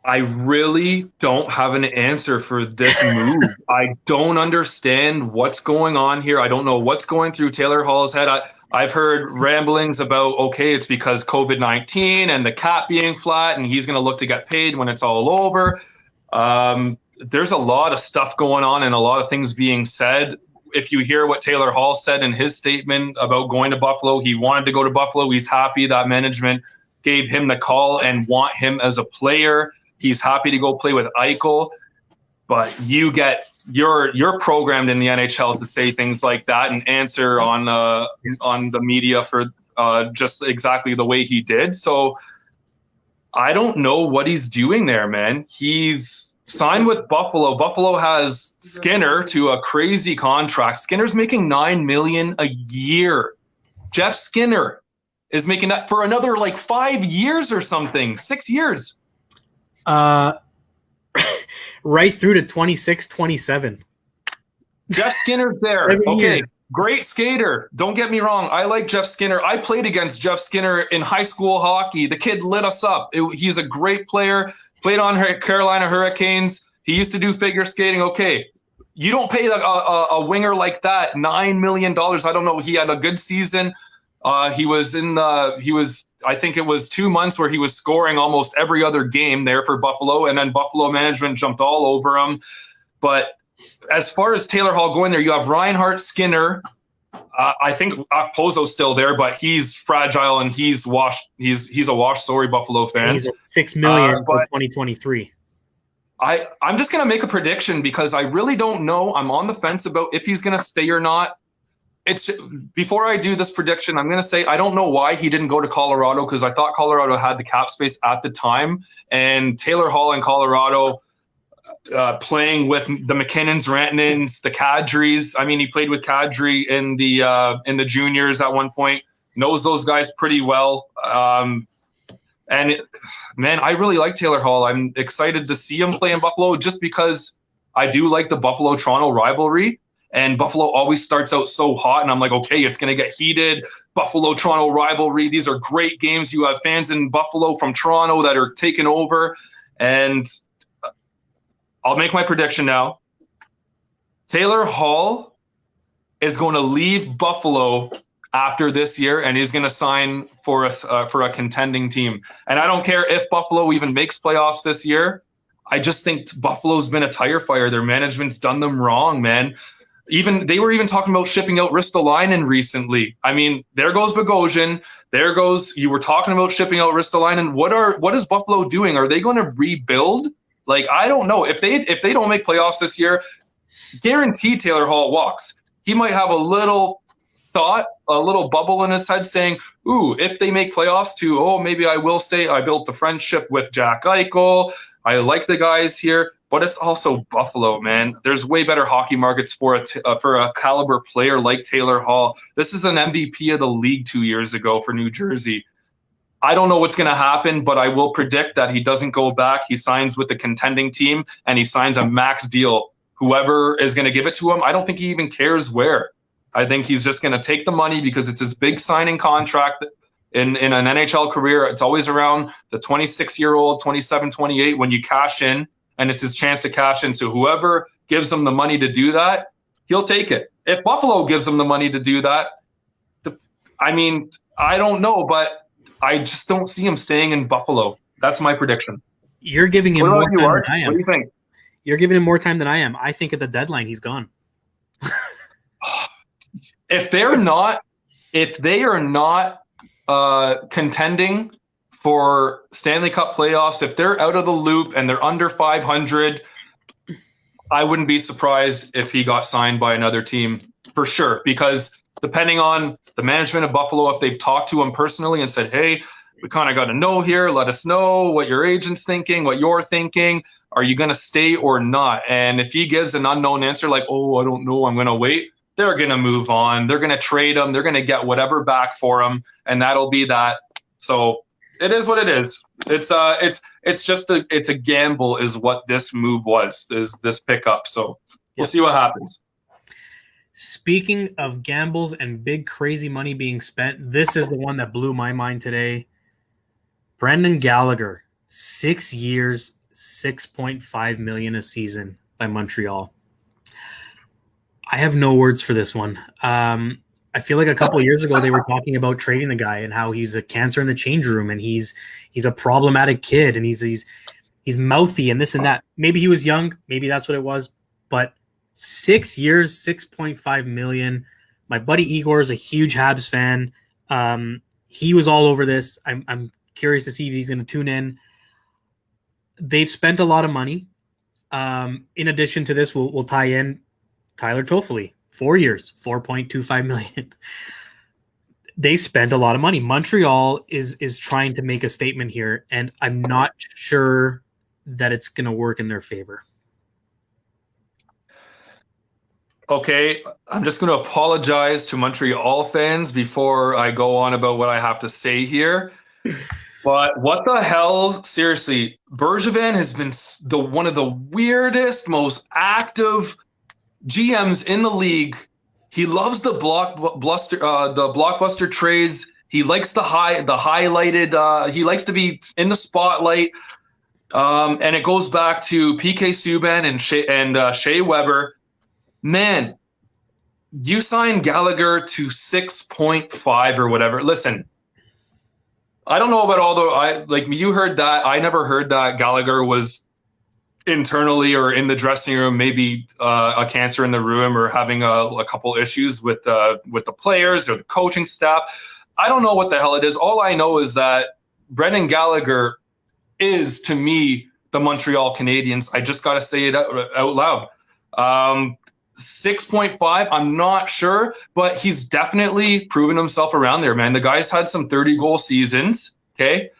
I really don't have an answer for this move. I don't understand what's going on here. I don't know what's going through Taylor Hall's head. I've heard ramblings about, okay, it's because COVID-19 and the cap being flat, and he's going to look to get paid when it's all over. There's a lot of stuff going on and a lot of things being said. If you hear what Taylor Hall said in his statement about going to Buffalo, he wanted to go to Buffalo. He's happy that management gave him the call and want him as a player. He's happy to go play with Eichel, but you're programmed in the NHL to say things like that and answer on the media for just exactly the way he did. So I don't know what he's doing there, man. He's signed with Buffalo. Buffalo has Skinner to a crazy contract. Skinner's making $9 million a year. Jeff Skinner is making that for another like 5 years or something, 6 years. Right through to 26, 27. Jeff Skinner's there. 7 Okay, years. Great skater. Don't get me wrong. I like Jeff Skinner. I played against Jeff Skinner in high school hockey. The kid lit us up. He's a great player. Played on Carolina Hurricanes. He used to do figure skating. Okay, you don't pay a winger like that $9 million. I don't know. He had a good season. I think it was 2 months where he was scoring almost every other game there for Buffalo, and then Buffalo management jumped all over him. But as far as Taylor Hall going there, you have Reinhart, Skinner. I think Okposo's still there, but he's fragile and he's washed. He's a washed. Sorry, Buffalo fans. He's at $6 million for 2023. I'm just gonna make a prediction because I really don't know. I'm on the fence about if he's gonna stay or not. Before I do this prediction, I'm going to say I don't know why he didn't go to Colorado, because I thought Colorado had the cap space at the time. And Taylor Hall in Colorado, playing with the McKinnons, Rantanens, the Kadris. I mean, he played with Kadri in the juniors at one point. Knows those guys pretty well. Man, I really like Taylor Hall. I'm excited to see him play in Buffalo just because I do like the Buffalo-Toronto rivalry. And Buffalo always starts out so hot, and I'm like, okay, it's going to get heated. Buffalo-Toronto rivalry. These are great games. You have fans in Buffalo from Toronto that are taking over. And I'll make my prediction now. Taylor Hall is going to leave Buffalo after this year, and he's going to sign for a contending team. And I don't care if Buffalo even makes playoffs this year. I just think Buffalo's been a tire fire. Their management's done them wrong, man. They were even talking about shipping out Ristolainen recently. I mean, there goes Bogosian. There goes, you were talking about shipping out Ristolainen. What is Buffalo doing? Are they going to rebuild? Like, I don't know. If they don't make playoffs this year, guaranteed Taylor Hall walks. He might have a little thought, a little bubble in his head saying, ooh, if they make playoffs too, oh, maybe I will stay. I built a friendship with Jack Eichel. I like the guys here. But it's also Buffalo, man. There's way better hockey markets for a caliber player like Taylor Hall. This is an MVP of the league 2 years ago for New Jersey. I don't know what's going to happen, but I will predict that he doesn't go back. He signs with the contending team, and he signs a max deal. Whoever is going to give it to him, I don't think he even cares where. I think he's just going to take the money because it's his big signing contract. In an NHL career, it's always around the 26-year-old, 27, 28 when you cash in. And it's his chance to cash in. So whoever gives him the money to do that, he'll take it. If Buffalo gives him the money to do that, I mean, I don't know, but I just don't see him staying in Buffalo. That's my prediction. You're giving him more time than I am. What do you think? You're giving him more time than I am. I think at the deadline, he's gone. If they are not contending for Stanley Cup playoffs, if they're out of the loop and they're under 500, I wouldn't be surprised if he got signed by another team for sure. Because depending on the management of Buffalo, if they've talked to him personally and said, hey, we kind of got to know here, let us know what your agent's thinking, what you're thinking. Are you going to stay or not? And if he gives an unknown answer like, oh, I don't know, I'm going to wait, they're going to move on. They're going to trade him. They're going to get whatever back for him. And that'll be that. So it is what it is. It's a gamble is what this move was, is this pickup. So we'll see what happens. Speaking of gambles and big crazy money being spent, this is the one that blew my mind today. Brendan Gallagher, 6 years, $6.5 million a season by Montreal. I have no words for this one. I feel like a couple of years ago they were talking about trading the guy and how he's a cancer in the change room and he's a problematic kid and he's mouthy and this and that. Maybe he was young, maybe that's what it was, but 6 years, $6.5 million. My buddy Igor is a huge Habs fan. He was all over this. I'm curious to see if he's going to tune in. They've spent a lot of money. In addition to this, we'll tie in Tyler Toffoli. 4 years, $4.25 million. They spent a lot of money. Montreal is trying to make a statement here, and I'm not sure that it's going to work in their favor. Okay, I'm just going to apologize to Montreal fans before I go on about what I have to say here. But what the hell? Seriously, Bergevin has been one of the weirdest, most active GMs in the league. He loves the blockbuster trades. He likes the highlighted. He likes to be in the spotlight. And it goes back to PK Subban and Shea Weber. Man, you signed Gallagher to 6.5 or whatever. Listen, I don't know about you heard that. I never heard that Gallagher was internally or in the dressing room, maybe a cancer in the room or having a couple issues with the players or the coaching staff. I don't know what the hell it is. All I know is that Brendan Gallagher is, to me, the Montreal Canadiens. I just got to say it out loud. 6.5, I'm not sure, but he's definitely proven himself around there, man. The guy's had some 30-goal seasons, okay?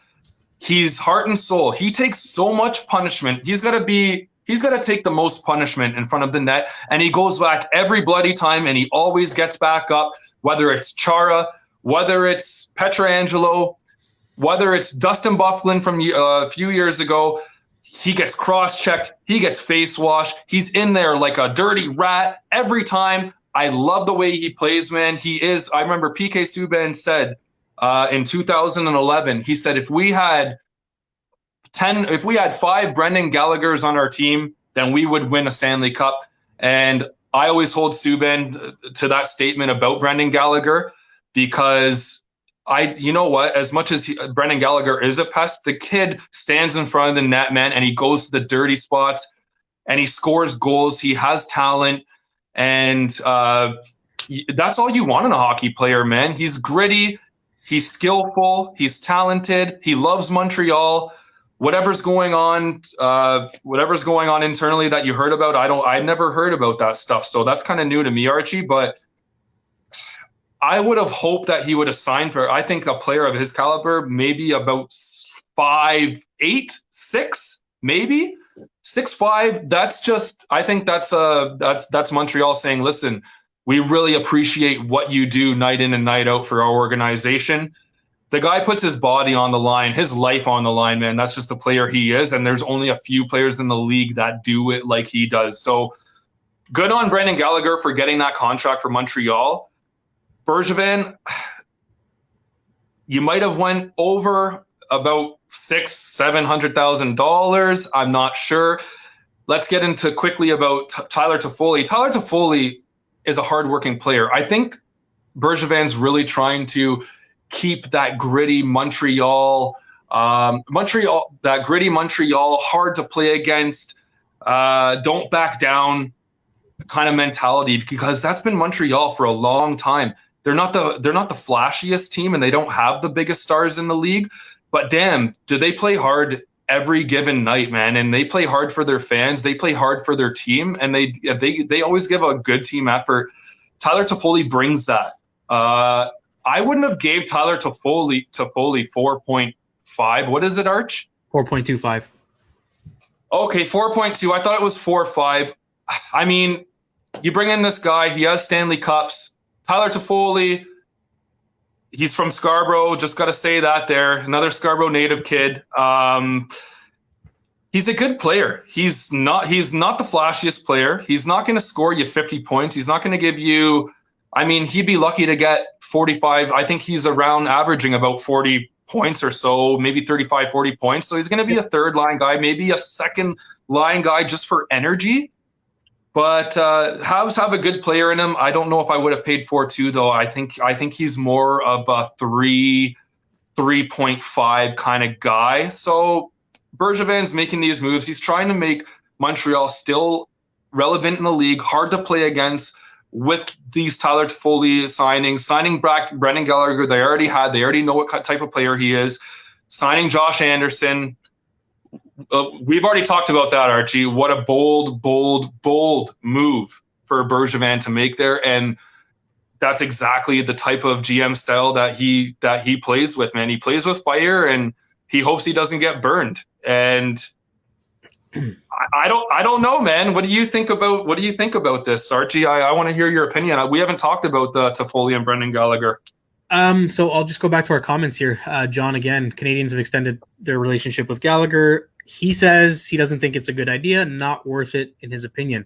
He's heart and soul. He takes so much punishment. He's got to take the most punishment in front of the net, and he goes back every bloody time, and he always gets back up, whether it's Chara, whether it's Pietrangelo, whether it's Dustin Byfuglien from a few years ago. He gets cross-checked. He gets face-washed. He's in there like a dirty rat every time. I love the way he plays, man. I remember PK Subban said in 2011, he said, if we had 5 Brendan Gallaghers on our team, then we would win a Stanley Cup. And I always hold Subban to that statement about Brendan Gallagher. because you know what? As much as Brendan Gallagher is a pest, the kid stands in front of the net, man, and he goes to the dirty spots and he scores goals. He has talent, and that's all you want in a hockey player, man. He's gritty, he's skillful, he's talented, he loves Montreal. Whatever's going on internally that you heard about, I never heard about that stuff. So that's kind of new to me, Archie, but I would have hoped that he would have signed for, I think, a player of his caliber, maybe about 5'8", 6", maybe 6'5". That's just, I think that's Montreal saying, listen, we really appreciate what you do night in and night out for our organization. The guy puts his body on the line, his life on the line, man. That's just the player he is. And there's only a few players in the league that do it like he does. So good on Brendan Gallagher for getting that contract for Montreal. Bergevin, you might have went over about $600,000-$700,000. I'm not sure. Let's get into quickly about Tyler Toffoli. Tyler Toffoli is a hardworking player. I think Bergevin's really trying to keep that gritty Montreal, that gritty Montreal, hard to play against, don't back down kind of mentality, because that's been Montreal for a long time. They're not the flashiest team, and they don't have the biggest stars in the league, but damn, do they play hard every given night, man. And they play hard for their fans, they play hard for their team, and they always give a good team effort. Tyler Toffoli brings that. I wouldn't have gave Tyler Toffoli 4.5. What is it, Arch? 4.25. Okay, 4.2. I thought it was 4.5. I mean, you bring in this guy, he has Stanley Cups. Tyler Toffoli, he's from Scarborough, just got to say that there. Another Scarborough native kid. He's a good player. He's not the flashiest player. He's not going to score you 50 points. He's not going to give you, I mean, he'd be lucky to get 45. I think he's around averaging about 40 points or so, maybe 35, 40 points. So he's going to be a third line guy, maybe a second line guy just for energy. But Habs have a good player in him. I don't know if I would have paid 4.2 though. I think he's more of a 3.5 kind of guy. So Bergevin's making these moves. He's trying to make Montreal still relevant in the league, hard to play against with these Tyler Toffoli signings. Signing back Brendan Gallagher, they already know what type of player he is. Signing Josh Anderson. We've already talked about that, Archie. What a bold move for Bergevin to make there. And that's exactly the type of GM style that he plays with, man. He plays with fire, and he hopes he doesn't get burned. And I don't know, man. What do you think about this, Archie? I want to hear your opinion. We haven't talked about the Toffoli and Brendan Gallagher. So I'll just go back to our comments here. John, again, Canadians have extended their relationship with Gallagher. He says he doesn't think it's a good idea, not worth it in his opinion.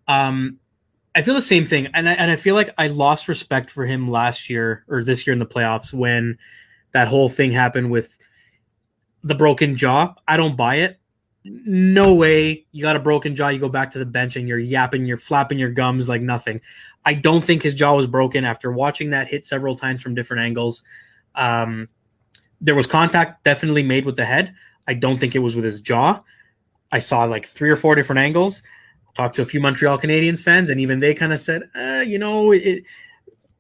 I feel the same thing, and I feel like I lost respect for him last year or this year in the playoffs when that whole thing happened with the broken jaw. I don't buy it. No way. You got a broken jaw, you go back to the bench and you're yapping, you're flapping your gums like nothing. I don't think his jaw was broken after watching that hit several times from different angles. There was contact definitely made with the head. I don't think it was with his jaw. I saw like 3 or 4 different angles. Talked to a few Montreal Canadiens fans, and even they kind of said,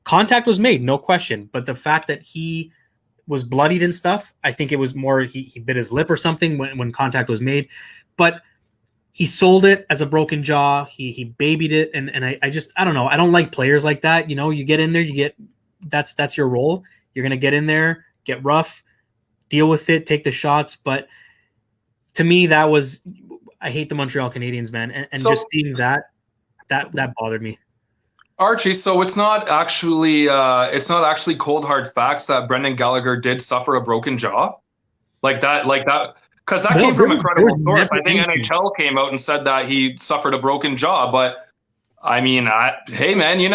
contact was made, no question. But the fact that he was bloodied and stuff, I think it was more he bit his lip or something when contact was made. But he sold it as a broken jaw. He babied it, and I don't know. I don't like players like that. You get in there, that's your role. You're gonna get in there, get rough, deal with it, take the shots. But to me, I hate the Montreal Canadiens, man, and just seeing that bothered me. Archie, so it's not actually cold hard facts that Brendan Gallagher did suffer a broken jaw, like that, because that came from a credible source. I think NHL came out and said that he suffered a broken jaw, but I mean, hey man, you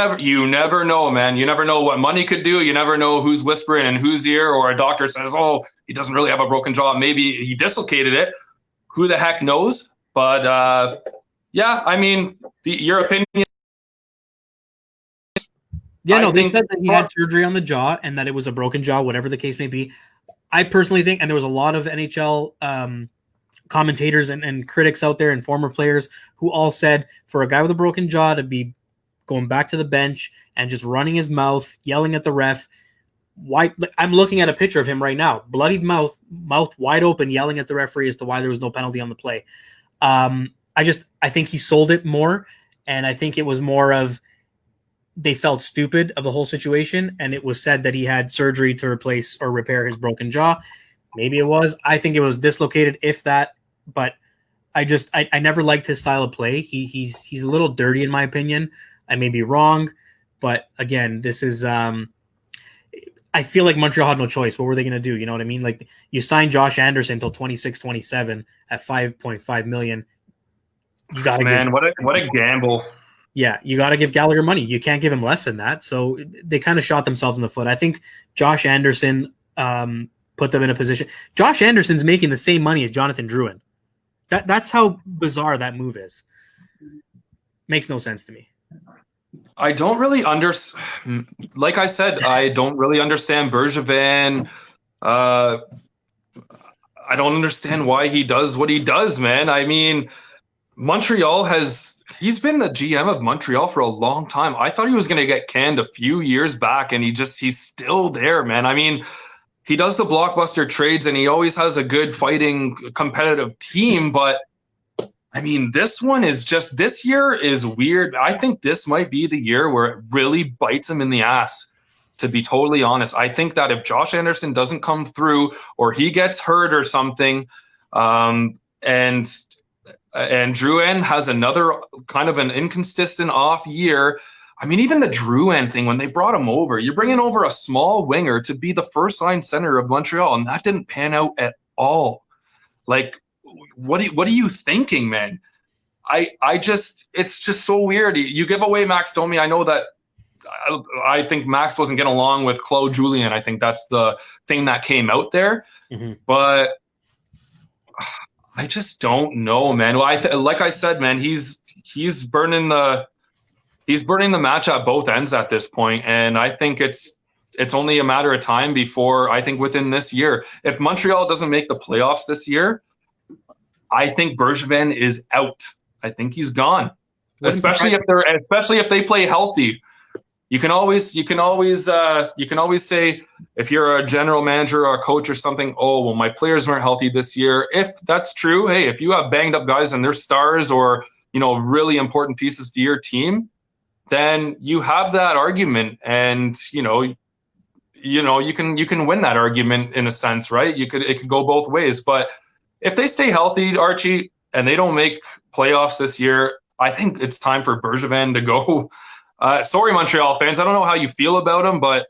never know, man. You never know what money could do. You never know who's whispering in whose ear, or a doctor says, "Oh, he doesn't really have a broken jaw. Maybe he dislocated it." Who the heck knows? But yeah, I mean, your opinion. Yeah, I no, they think- said that he had surgery on the jaw and that it was a broken jaw, whatever the case may be. I personally think, and there was a lot of NHL commentators and critics out there and former players who all said for a guy with a broken jaw to be going back to the bench and just running his mouth, yelling at the ref. Why? I'm looking at a picture of him right now, bloodied mouth wide open, yelling at the referee as to why there was no penalty on the play. I think he sold it more, and I think it was more of they felt stupid of the whole situation, and it was said that he had surgery to replace or repair his broken jaw. Maybe it was. I think it was dislocated, if that. But I never liked his style of play. He's a little dirty in my opinion. I may be wrong, but again, this is. I feel like Montreal had no choice. What were they going to do? You know what I mean? Like you signed Josh Anderson until 26-27 at $5.5 million. You got what a gamble. Yeah, you got to give Gallagher money. You can't give him less than that. So they kind of shot themselves in the foot. I think Josh Anderson put them in a position. Josh Anderson's making the same money as Jonathan Drouin. That's how bizarre that move is. Makes no sense to me. I don't really like I said, I don't really understand Bergevin. I don't understand why he does what he does, man. I mean, Montreal he's been the GM of Montreal for a long time. I thought he was going to get canned a few years back, and he's still there, man. I mean, he does the blockbuster trades, and he always has a good fighting competitive team, but I mean, this year is weird. I think this might be the year where it really bites him in the ass, to be totally honest. I think that if Josh Anderson doesn't come through or he gets hurt or something, and Drouin has another kind of an inconsistent off year. I mean, even the Drouin thing, when they brought him over, you're bringing over a small winger to be the first line center of Montreal, and that didn't pan out at all. Like, what are you thinking, man? It's just so weird. You give away Max Domi. I know that I think Max wasn't getting along with Claude Julien. I think that's the thing that came out there. Mm-hmm. But I just don't know, man. Well, like I said, man, he's burning the match at both ends at this point, and I think it's only a matter of time before, I think within this year, if Montreal doesn't make the playoffs this year, I think Bergevin is out. I think he's gone. Especially if they play healthy. You can always say, if you're a general manager or a coach or something, oh, well, my players weren't healthy this year. If that's true, hey, if you have banged up guys and they're stars or, really important pieces to your team, then you have that argument, and you can win that argument in a sense, right? It could go both ways. But if they stay healthy, Archie, and they don't make playoffs this year, I think it's time for Bergevin to go. Sorry, Montreal fans. I don't know how you feel about him, but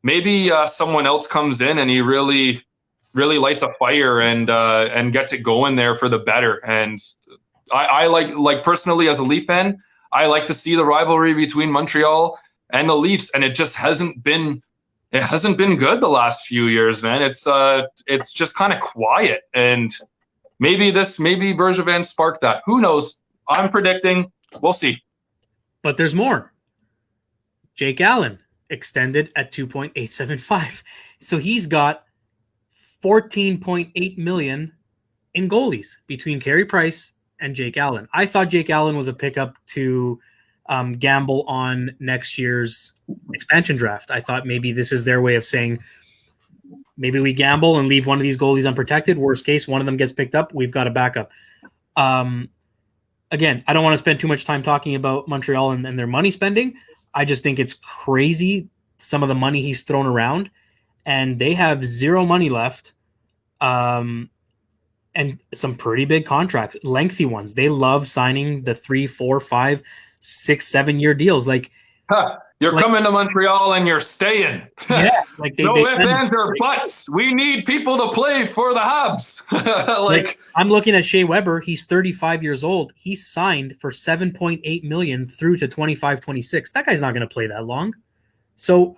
maybe someone else comes in and he really, really lights a fire and gets it going there for the better. And I like personally as a Leaf fan, I like to see the rivalry between Montreal and the Leafs, and it just hasn't been good the last few years, man. It's just kind of quiet, and maybe Bergevin sparked that. Who knows? I'm predicting. We'll see. But there's more. Jake Allen extended at $2.875. So he's got $14.8 million in goalies between Carey Price and Jake Allen. I thought Jake Allen was a pickup to gamble on next year's expansion draft. I thought maybe this is their way of saying, maybe we gamble and leave one of these goalies unprotected. Worst case, one of them gets picked up. We've got a backup. Again, I don't want to spend too much time talking about Montreal and their money spending. I just think it's crazy, some of the money he's thrown around, and they have zero money left. And some pretty big contracts, lengthy ones. They love signing the 3, 4, 5, 6, 7 year deals. You're coming to Montreal and you're staying. Yeah, no ifs, ands, or buts. We need people to play for the Habs. I'm looking at Shea Weber. He's 35 years old. He's signed for $7.8 million through to 25-26. That guy's not going to play that long. So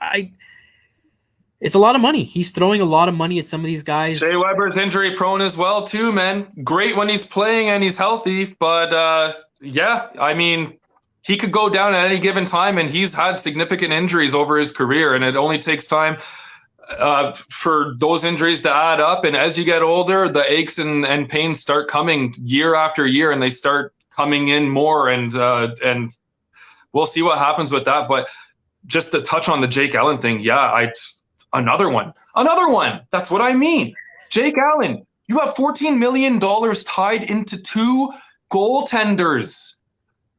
it's a lot of money. He's throwing a lot of money at some of these guys. Shea Weber's injury prone as well, too, man. Great when he's playing and he's healthy, but yeah, I mean, he could go down at any given time, and he's had significant injuries over his career, and it only takes time for those injuries to add up. And as you get older, the aches and pains start coming year after year, and they start coming in more. And we'll see what happens with that. But just to touch on the Jake Allen thing, another one. That's what I mean. Jake Allen, you have $14 million tied into 2 goaltenders.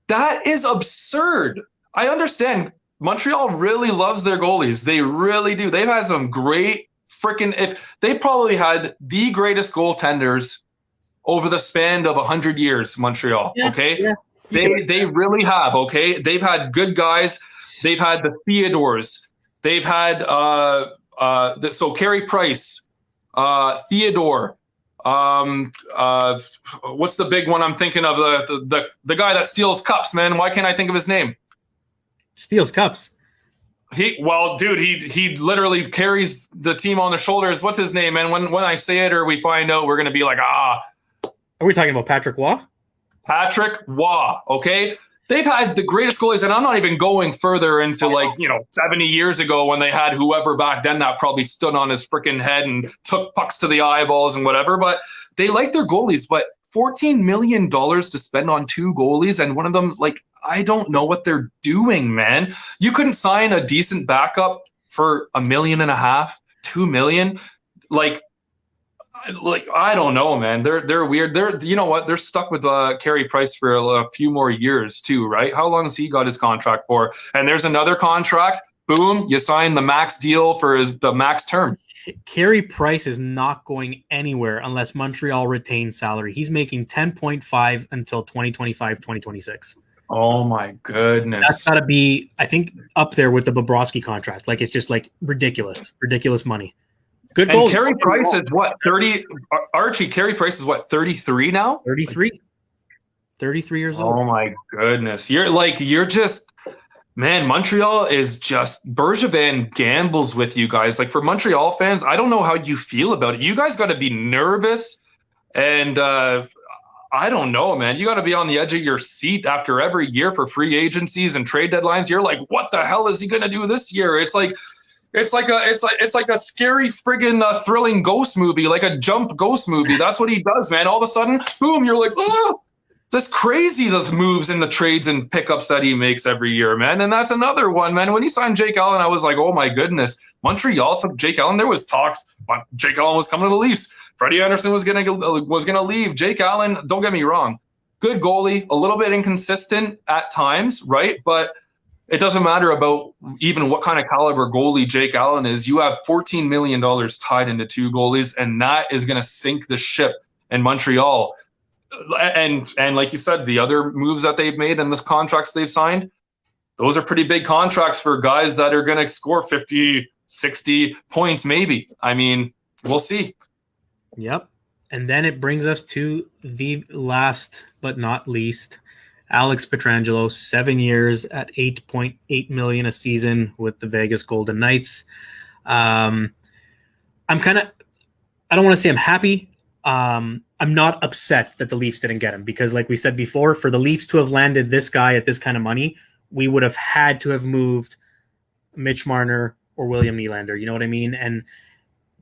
That is absurd. I understand Montreal really loves their goalies. They really do. They've had some great they probably had the greatest goaltenders over the span of 100 years, Montreal. Yeah, okay. Yeah. They really have. Okay. They've had good guys. They've had the Theodores. They've had so Carey Price, Theodore. What's the big one I'm thinking of? The guy that steals cups, man. Why can't I think of his name? Steals cups. He literally carries the team on the shoulders. What's his name, man? When I say it or we find out, we're gonna be like, Are we talking about Patrick Waugh? Patrick Waugh, okay? They've had the greatest goalies, and I'm not even going further into 70 years ago when they had whoever back then that probably stood on his freaking head and took pucks to the eyeballs and whatever. But they like their goalies. But $14 million to spend on 2 goalies, and one of them, I don't know what they're doing, man. You couldn't sign a decent backup for $1.5 million, $2 million, I don't know, man. They're weird. You know what? They're stuck with Carey Price for a few more years too, right? How long has he got his contract for? And there's another contract. Boom, you sign the max deal for the max term. Carey Price is not going anywhere unless Montreal retains salary. He's making 10.5 until 2025, 2026. Oh my goodness. That's got to be, I think, up there with the Bobrovsky contract. It's just ridiculous money. Good goal. Carey Price is what, 30? Archie, Carey Price is what, 33 now? 33 years old. Oh my goodness. You're just, man, Montreal is just, Bergevin gambles with you guys. For Montreal fans, I don't know how you feel about it. You guys got to be nervous. And I don't know, man. You got to be on the edge of your seat after every year for free agencies and trade deadlines. You're like, what the hell is he going to do this year? It's like a scary friggin' thrilling ghost movie, like a jump ghost movie. That's what he does, man. All of a sudden, boom, you're like, oh, that's crazy, the moves and the trades and pickups that he makes every year, man. And that's another one, man. When he signed Jake Allen, I was like, oh my goodness. Montreal took Jake Allen. There was talks. Jake Allen was coming to the Leafs. Freddie Anderson was gonna leave. Jake Allen, don't get me wrong, good goalie, a little bit inconsistent at times, right? But it doesn't matter about even what kind of caliber goalie Jake Allen is. You have $14 million tied into 2 goalies, and that is going to sink the ship in Montreal. And like you said, the other moves that they've made and the contracts they've signed, those are pretty big contracts for guys that are going to score 50, 60 points maybe. I mean, we'll see. Yep. And then it brings us to the last but not least, Alex Pietrangelo, 7 years at $8.8 million a season with the Vegas Golden Knights. I don't want to say I'm happy. I'm not upset that the Leafs didn't get him because, like we said before, for the Leafs to have landed this guy at this kind of money, we would have had to have moved Mitch Marner or William Nylander. You know what I mean? And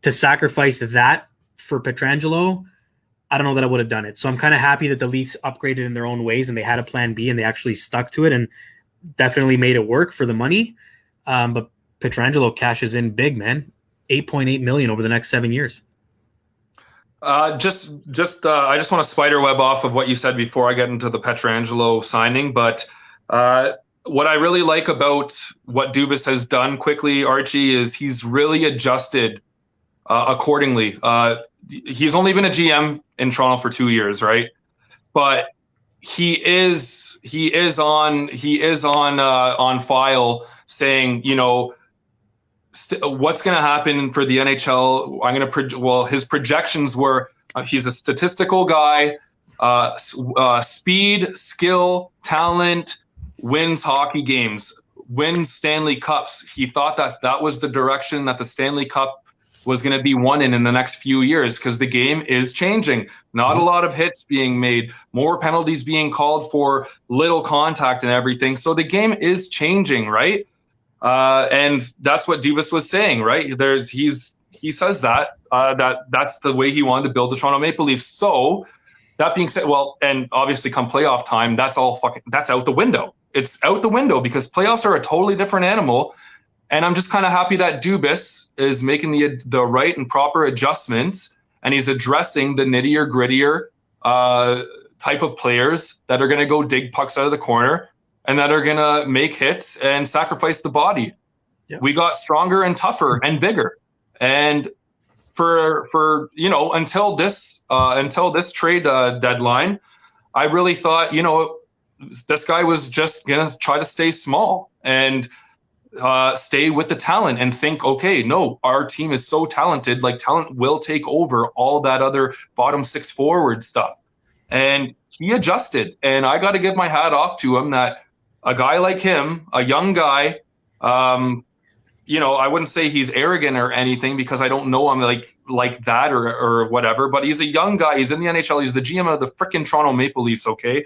to sacrifice that for Pietrangelo, I don't know that I would have done it. So I'm kind of happy that the Leafs upgraded in their own ways and they had a plan B and they actually stuck to it and definitely made it work for the money. But Pietrangelo cashes in big, man. $8.8 million over the next 7 years. I just want to spiderweb off of what you said before I get into the Pietrangelo signing. But what I really like about what Dubas has done quickly, Archie, is he's really adjusted accordingly. He's only been a GM in Toronto for 2 years, right? But he is on file saying, what's going to happen for the NHL. His projections were he's a statistical guy, speed, skill, talent, wins hockey games, wins Stanley Cups. He thought that was the direction that the Stanley Cup was going to be won in the next few years, because the game is changing. Not a lot of hits being made, more penalties being called for little contact and everything. So the game is changing, right? And that's what Dubas was saying, right? He says that's the way he wanted to build the Toronto Maple Leafs. So that being said, well, and obviously come playoff time, that's out the window. It's out the window, because playoffs are a totally different animal. And I'm just kind of happy that Dubas is making the right and proper adjustments, and he's addressing the grittier type of players that are going to go dig pucks out of the corner and that are going to make hits and sacrifice the body. Yep. We got stronger and tougher and bigger. And for until this trade deadline, I really thought, this guy was just going to try to stay small and stay with the talent and think, okay, no, our team is so talented, like talent will take over all that other bottom six forward stuff. And he adjusted, and I got to give my hat off to him that a guy like him, a young guy, I wouldn't say he's arrogant or anything, because I don't know him like that or whatever, but he's a young guy. He's in the NHL. He's the GM of the freaking Toronto Maple Leafs. Okay.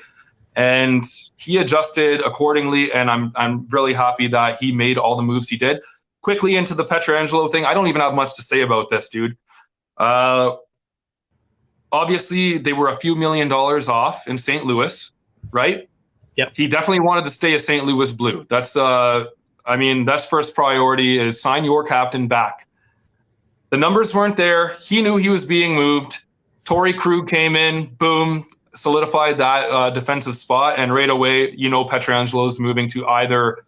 And he adjusted accordingly, and I'm really happy that he made all the moves he did. Quickly into the Pietrangelo thing, I don't even have much to say about this, dude. Obviously, they were a few $1 million off in St. Louis, right? Yep. He definitely wanted to stay a St. Louis Blue. That's first priority, is sign your captain back. The numbers weren't there. He knew he was being moved. Torrey Krug came in, boom, solidified that defensive spot, and right away, Pietrangelo's moving to either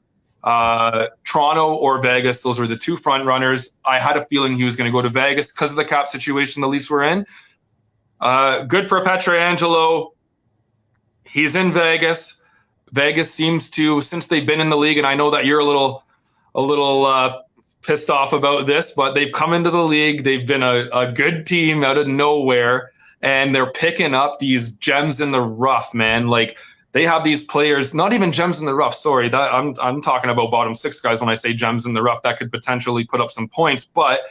Toronto or Vegas. Those were the two front runners. I had a feeling he was going to go to Vegas because of the cap situation the Leafs were in. Good for Pietrangelo. He's in Vegas. Vegas seems to, since they've been in the league, and I know that you're a little pissed off about this, but they've come into the league. They've been a good team out of nowhere. And they're picking up these gems in the rough, man. Like, they have these players, not even gems in the rough. Sorry, that I'm talking about bottom six guys when I say gems in the rough that could potentially put up some points. But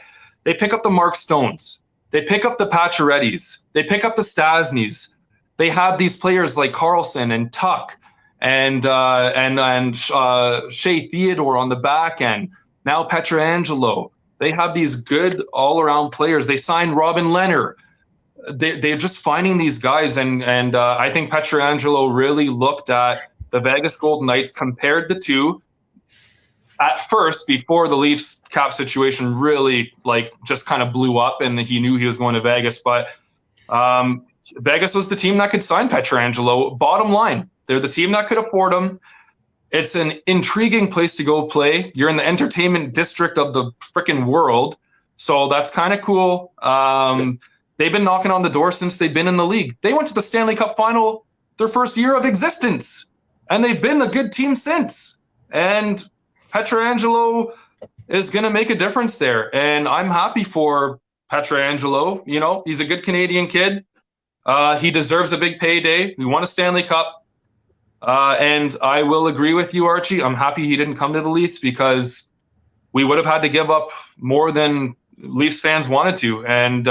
they pick up the Mark Stones, they pick up the Paciorettys, they pick up the Stasnys. They have these players like Carlson and Tuck and Shea Theodore on the back end. Now Pietrangelo. They have these good all-around players. They signed Robin Leonard. They're just finding these guys, and I think Pietrangelo really looked at the Vegas Golden Knights, compared the two at first before the Leafs cap situation really just kind of blew up, and he knew he was going to Vegas. But Vegas was the team that could sign Pietrangelo. Bottom line, they're the team that could afford him. It's an intriguing place to go play. You're in the entertainment district of the freaking world, so that's kind of cool. They've been knocking on the door since they've been in the league. They went to the Stanley Cup final their first year of existence, and they've been a good team since. And Pietrangelo is going to make a difference there, and I'm happy for Pietrangelo. He's a good Canadian kid. He deserves a big payday. We won a Stanley Cup. And I will agree with you, Archie. I'm happy he didn't come to the Leafs, because we would have had to give up more than Leafs fans wanted to. And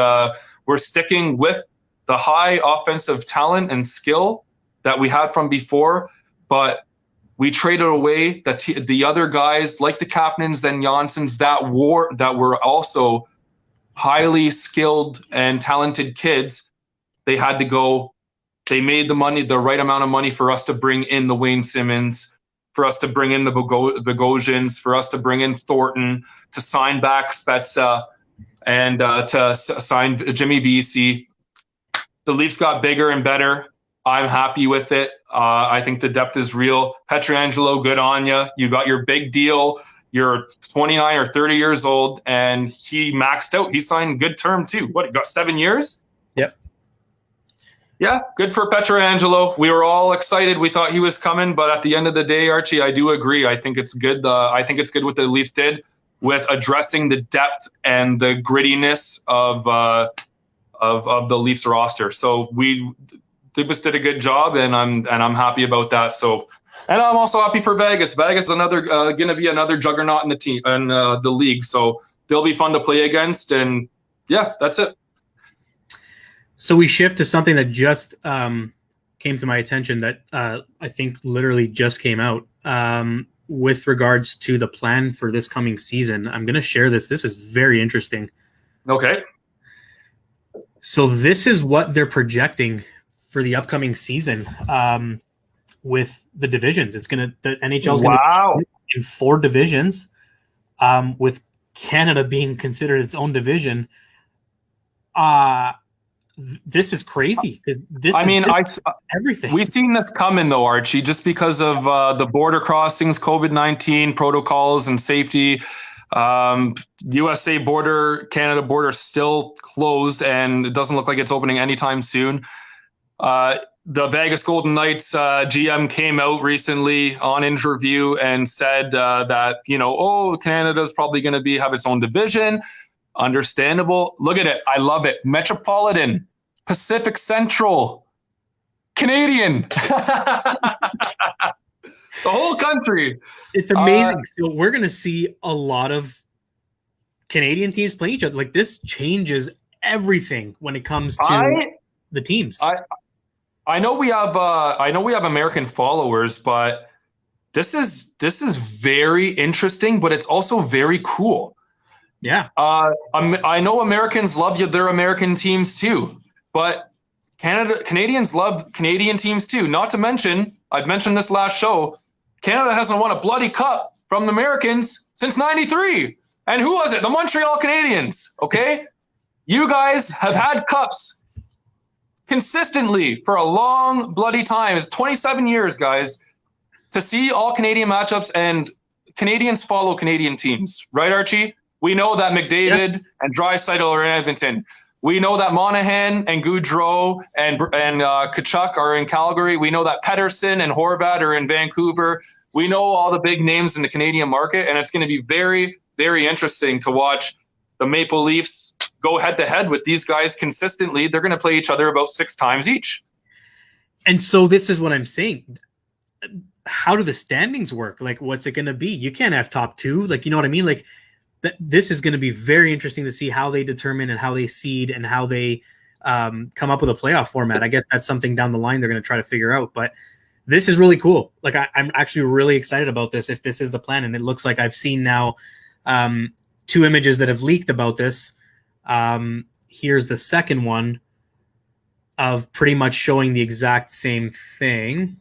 we're sticking with the high offensive talent and skill that we had from before, but we traded away the other guys like the Kapanens and Janssens that were also highly skilled and talented kids. They had to go. They made the right amount of money for us to bring in the Wayne Simmons, for us to bring in the Bogosians, for us to bring in Thornton, to sign back Spezza, and to sign Jimmy Vesey. The Leafs got bigger and better. I'm happy with it. I think the depth is real. Pietrangelo, good on you. You got your big deal. You're 29 or 30 years old, and he maxed out. He signed good term too. What, he got 7 years? Yep. Yeah, good for Pietrangelo. We were all excited. We thought he was coming, but at the end of the day, Archie, I do agree. I think it's good. I think it's good what the Leafs did with addressing the depth and the grittiness of the Leafs roster. So Dubas did a good job, and I'm happy about that. So, and I'm also happy for Vegas. Vegas is going to be another juggernaut in the team and the league. So they'll be fun to play against. And yeah, that's it. So we shift to something that just came to my attention that I think literally just came out with regards to the plan for this coming season. I'm going to share this. This is very interesting. Okay. So this is what they're projecting for the upcoming season with the divisions. It's going to, the NHL's going to be in 4 divisions, with Canada being considered its own division. This is crazy. Everything. We've seen this coming though, Archie, just because of the border crossings, COVID-19 protocols and safety. USA border, Canada border still closed, and it doesn't look like it's opening anytime soon. The Vegas Golden Knights GM came out recently on interview and said that, Canada's probably going to have its own division. Understandable. Look at it. I love it. Metropolitan, Pacific Central, Canadian. The whole country. It's amazing. So we're going to see a lot of Canadian teams play each other. Like, this changes everything when it comes to the teams. I know we have American followers, but this is very interesting, but it's also very cool. Yeah. I know Americans love their American teams too, but Canadians love Canadian teams too. Not to mention, I've mentioned this last show, Canada hasn't won a bloody cup from the Americans since '93. And who was it? The Montreal Canadiens. Okay. You guys have had cups consistently for a long bloody time. It's 27 years, guys, to see all Canadian matchups, and Canadians follow Canadian teams. Right, Archie? We know that McDavid and Draisaitl are in Edmonton. We know that Monahan and Gaudreau and Tkachuk are in Calgary. We know that Pettersson and Horvat are in Vancouver. We know all the big names in the Canadian market, and it's going to be very, very interesting to watch the Maple Leafs go head-to-head with these guys consistently. They're going to play each other about 6 times each. And so this is what I'm saying. How do the standings work? Like, what's it going to be? You can't have top 2. Like, you know what I mean? Like, this is going to be very interesting to see how they determine and how they seed and how they come up with a playoff format. I guess that's something down the line they're going to try to figure out. But this is really cool. Like, I'm actually really excited about this if this is the plan. And it looks like I've seen now 2 images that have leaked about this. Here's the second one of pretty much showing the exact same thing.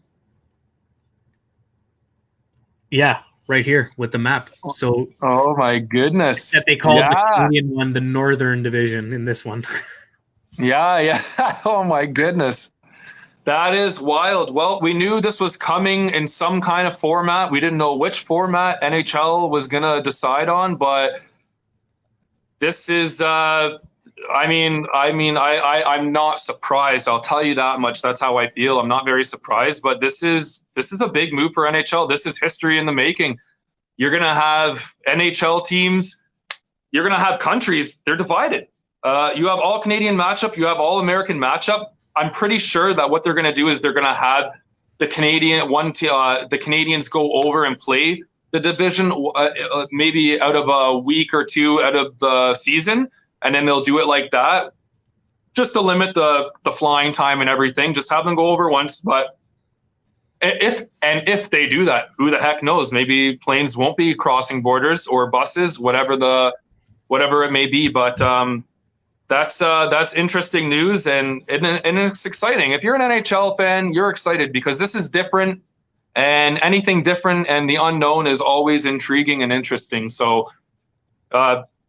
Yeah, right here with the map. So, oh my goodness, that they call the Canadian one the Northern Division in this one. Yeah. Oh my goodness, that is wild. Well, we knew this was coming in some kind of format. We didn't know which format NHL was gonna decide on, but this is. I'm not surprised. I'll tell you that much. That's how I feel. I'm not very surprised, but this is a big move for NHL. This is history in the making. You're going to have NHL teams. You're going to have countries. They're divided. You have all Canadian matchup. You have all American matchup. I'm pretty sure that what they're going to do is they're going to have the Canadians go over and play the division maybe out of a week or 2 out of the season. And then they'll do it like that, just to limit the flying time and everything. Just have them go over once. But if they do that, who the heck knows? Maybe planes won't be crossing borders, or buses, whatever it may be. But that's interesting news, and it's exciting. If you're an NHL fan, you're excited because this is different, and anything different and the unknown is always intriguing and interesting. So.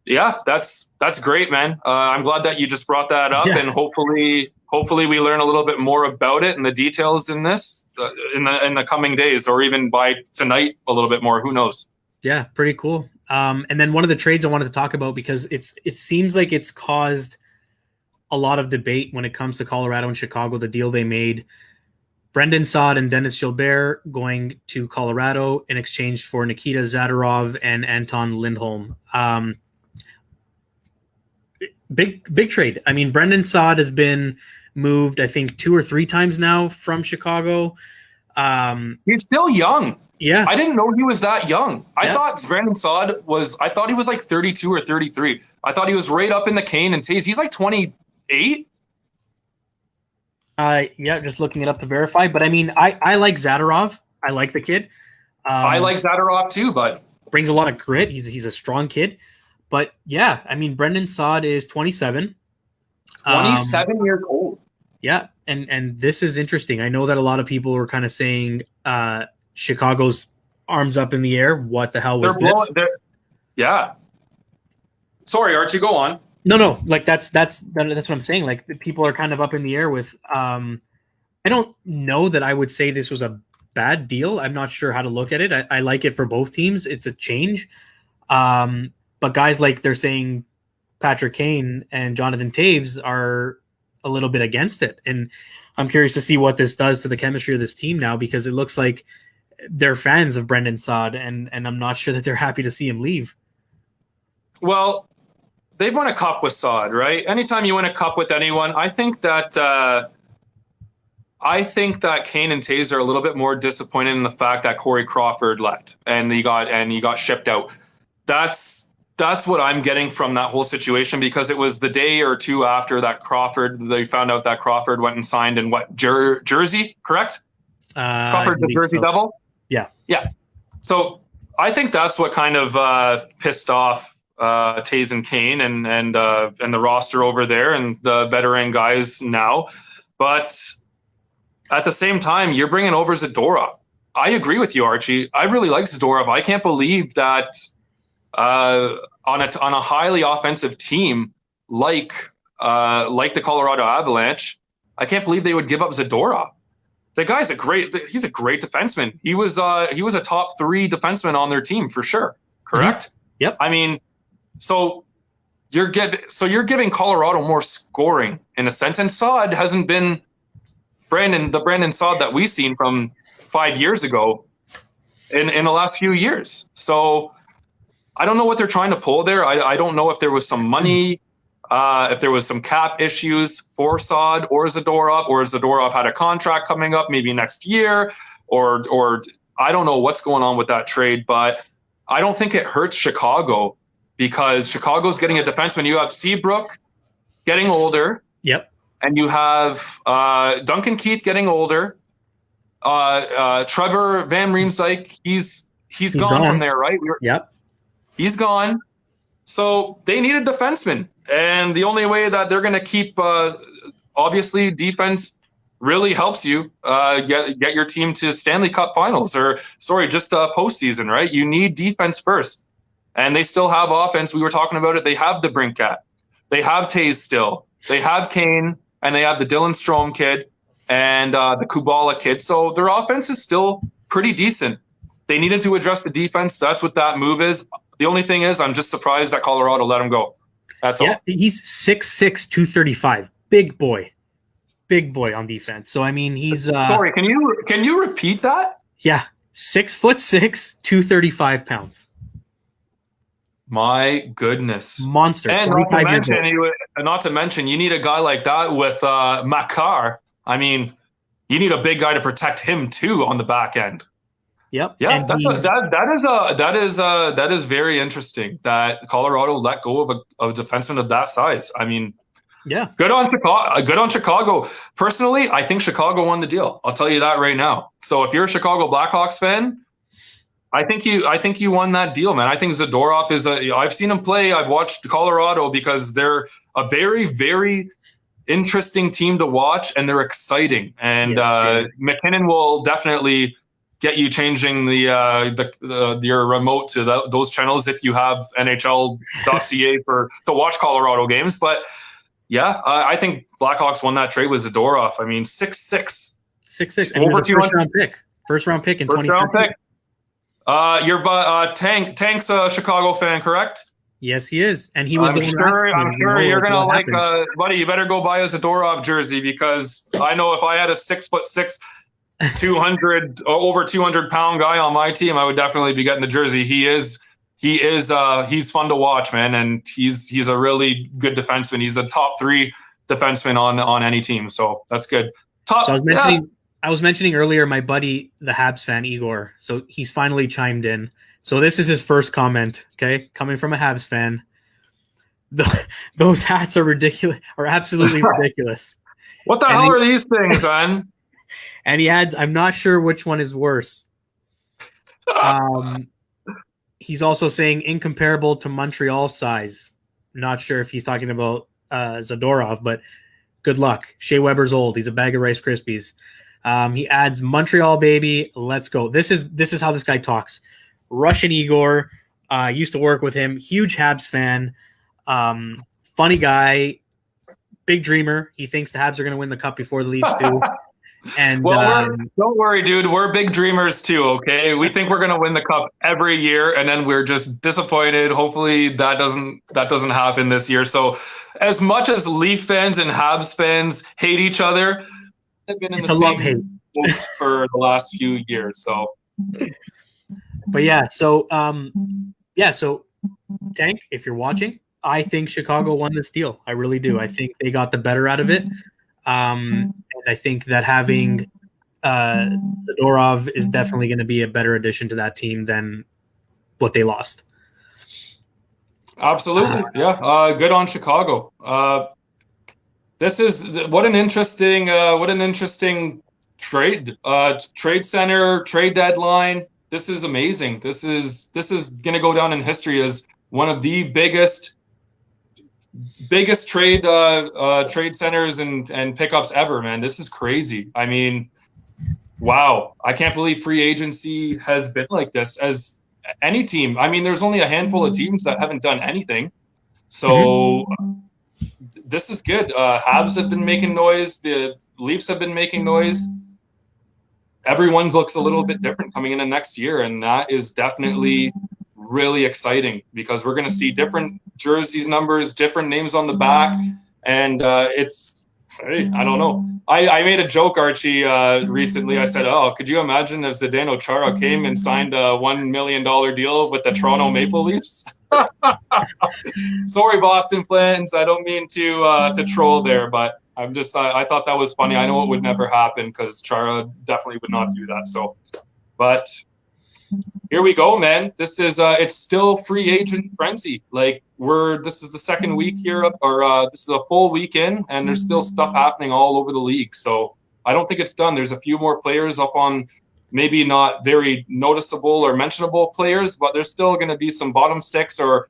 Yeah, that's great, man. I'm glad that you just brought that up, and hopefully we learn a little bit more about it and the details in this in the coming days, or even by tonight a little bit more. Who knows? Yeah, pretty cool. And then one of the trades I wanted to talk about, because it seems like it's caused a lot of debate when it comes to Colorado and Chicago, the deal they made. Brendan Saad and Dennis Gilbert going to Colorado in exchange for Nikita Zadorov and Anton Lindholm. Big trade. I mean, Brendan Saad has been moved, I think, 2 or 3 times now from Chicago. He's still young. Yeah. I didn't know he was that young. Yeah. I thought Brandon Saad I thought he was like 32 or 33. I thought he was right up in the Kane and Taves. He's like 28. Yeah, just looking it up to verify. But I mean, I like Zadorov. I like the kid. I like Zadorov too, but brings a lot of grit. He's a strong kid. But yeah, I mean, Brendan Saad is 27. 27 years old. Yeah, and this is interesting. I know that a lot of people were kind of saying Chicago's arms up in the air. What the hell was this? Yeah. Sorry, Archie, go on. No, like that's what I'm saying. Like, the people are kind of up in the air with. I don't know that I would say this was a bad deal. I'm not sure how to look at it. I like it for both teams. It's a change. But guys, like, they're saying Patrick Kane and Jonathan Taves are a little bit against it. And I'm curious to see what this does to the chemistry of this team now, because it looks like they're fans of Brendan Saad, and I'm not sure that they're happy to see him leave. Well, they've won a cup with Saad, right? Anytime you win a cup with anyone, I think that Kane and Taves are a little bit more disappointed in the fact that Corey Crawford left and he got shipped out. That's what I'm getting from that whole situation, because it was the day or two after that they found out that Crawford went and signed in Jersey, correct? Crawford, the Jersey Devil? Yeah. Yeah. So I think that's what kind of pissed off Taves and Kane and the roster over there and the veteran guys now. But at the same time, you're bringing over Zadorov. I agree with you, Archie. I really like Zadorov. I can't believe that on a highly offensive team like the Colorado Avalanche, I can't believe they would give up Zadorov. The guy's he's a great defenseman. He was a top 3 defenseman on their team for sure. Correct? Mm-hmm. Yep. I mean, so you're giving Colorado more scoring in a sense, and Saad hasn't been the Brandon Saad that we've seen from 5 years ago in the last few years. So I don't know what they're trying to pull there. I don't know if there was some money, if there was some cap issues for Saad or Zadorov had a contract coming up maybe next year, or I don't know what's going on with that trade, but I don't think it hurts Chicago, because Chicago's getting a defenseman. You have Seabrook getting older. Yep. And you have Duncan Keith getting older. Trevor Van Riemsdyk, he's gone from there, right? Yep. He's gone. So they need a defenseman. And the only way that they're going to keep, obviously, defense really helps you get your team to Stanley Cup finals, just postseason, right? You need defense first. And they still have offense. We were talking about it. They have the Brinkat. They have Taves still. They have Kane, and they have the Dylan Strome kid and the Kubala kid. So their offense is still pretty decent. They needed to address the defense. That's what that move is. The only thing is, I'm just surprised that Colorado let him go. That's all. He's 6'6", 235. Big boy on defense. So I mean, he's sorry. Can you repeat that? Yeah, 6'6", 235 pounds. My goodness, monster. And not to mention, you need a guy like that with Makar. I mean, you need a big guy to protect him too on the back end. Yep. Yeah, that is very interesting that Colorado let go of a defenseman of that size. I mean, yeah, good on Chicago. Personally, I think Chicago won the deal. I'll tell you that right now. So if you're a Chicago Blackhawks fan, I think you won that deal, man. I think Zadorov I've seen him play. I've watched Colorado because they're a very, very interesting team to watch, and they're exciting. And McKinnon will definitely get you changing your remote to those channels if you have NHL.ca to watch Colorado games. But yeah, I think Blackhawks won that trade with Zadorov. I mean, 6'6", and over 200 first round pick in 2013. Your Tank's a Chicago fan, correct? Yes, he is, and he was. I'm sure you're gonna like, buddy. You better go buy a Zadorov jersey, because I know if I had a 6'6", 200 over 200 pound guy on my team, I would definitely be getting the jersey. He's fun to watch, man, and he's a really good defenseman. He's a top 3 defenseman on any team, so that's good. So I I was mentioning earlier my buddy, the Habs fan, Igor. So he's finally chimed in. So this is his first comment, okay? Coming from a Habs fan. Those hats are ridiculous, are absolutely ridiculous. What the hell are these things, man? And he adds, I'm not sure which one is worse. He's also saying incomparable to Montreal size. Not sure if he's talking about Zadorov, but good luck. Shea Weber's old. He's a bag of Rice Krispies. He adds Montreal, baby. Let's go. This is how this guy talks. Russian Igor. Used to work with him. Huge Habs fan. Funny guy. Big dreamer. He thinks the Habs are going to win the cup before the Leafs do. And don't worry, dude. We're big dreamers too. Okay, we think we're gonna win the cup every year, and then we're just disappointed. Hopefully, that doesn't happen this year. So, as much as Leaf fans and Habs fans hate each other, they've been in the same boat for the last few years. So, but yeah, so Tank, if you're watching, I think Chicago won this deal. I really do. I think they got the better out of it. And I think that having Zadorov is definitely going to be a better addition to that team than what they lost. Absolutely. Yeah. Good on Chicago. This is what an interesting trade center, trade deadline. This is amazing. This is going to go down in history as one of the biggest trade centers and pickups ever, man. This is crazy. I mean, wow. I can't believe free agency has been like this as any team. I mean, there's only a handful of teams that haven't done anything. So this is good. Habs have been making noise. The Leafs have been making noise. Everyone's looks a little bit different coming into next year, and that is definitely really exciting because we're going to see different jerseys numbers, different names on the back, and I don't know. I made a joke, Archie, recently. I said, "Oh, could you imagine if Zdeno Chara came and signed a $1 million deal with the Toronto Maple Leafs?" Sorry, Boston fans. I don't mean to troll there, but I'm just I thought that was funny. I know it would never happen because Chara definitely would not do that. So, but here we go, man. This is it's still free agent frenzy. Like this is the second week here, or this is a full weekend, and there's still stuff happening all over the league. So I don't think it's done. There's a few more players up on maybe not very noticeable or mentionable players, but there's still going to be some bottom six or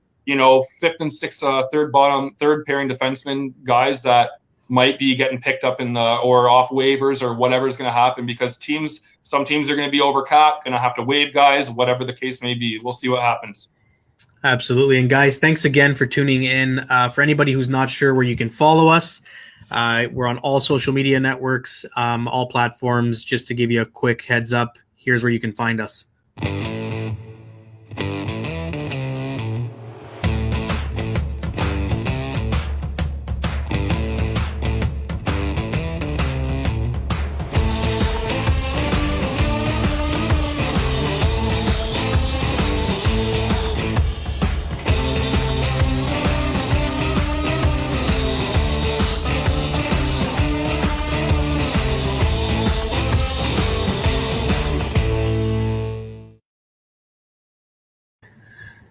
fifth and sixth, third pairing defensemen guys that might be getting picked up or off waivers or whatever is going to happen because some teams are going to be over cap, going to have to waive guys, whatever the case may be. We'll see what happens. Absolutely. And guys, thanks again for tuning in. For anybody who's not sure where you can follow us, we're on all social media networks, all platforms. Just to give you a quick heads up, here's where you can find us.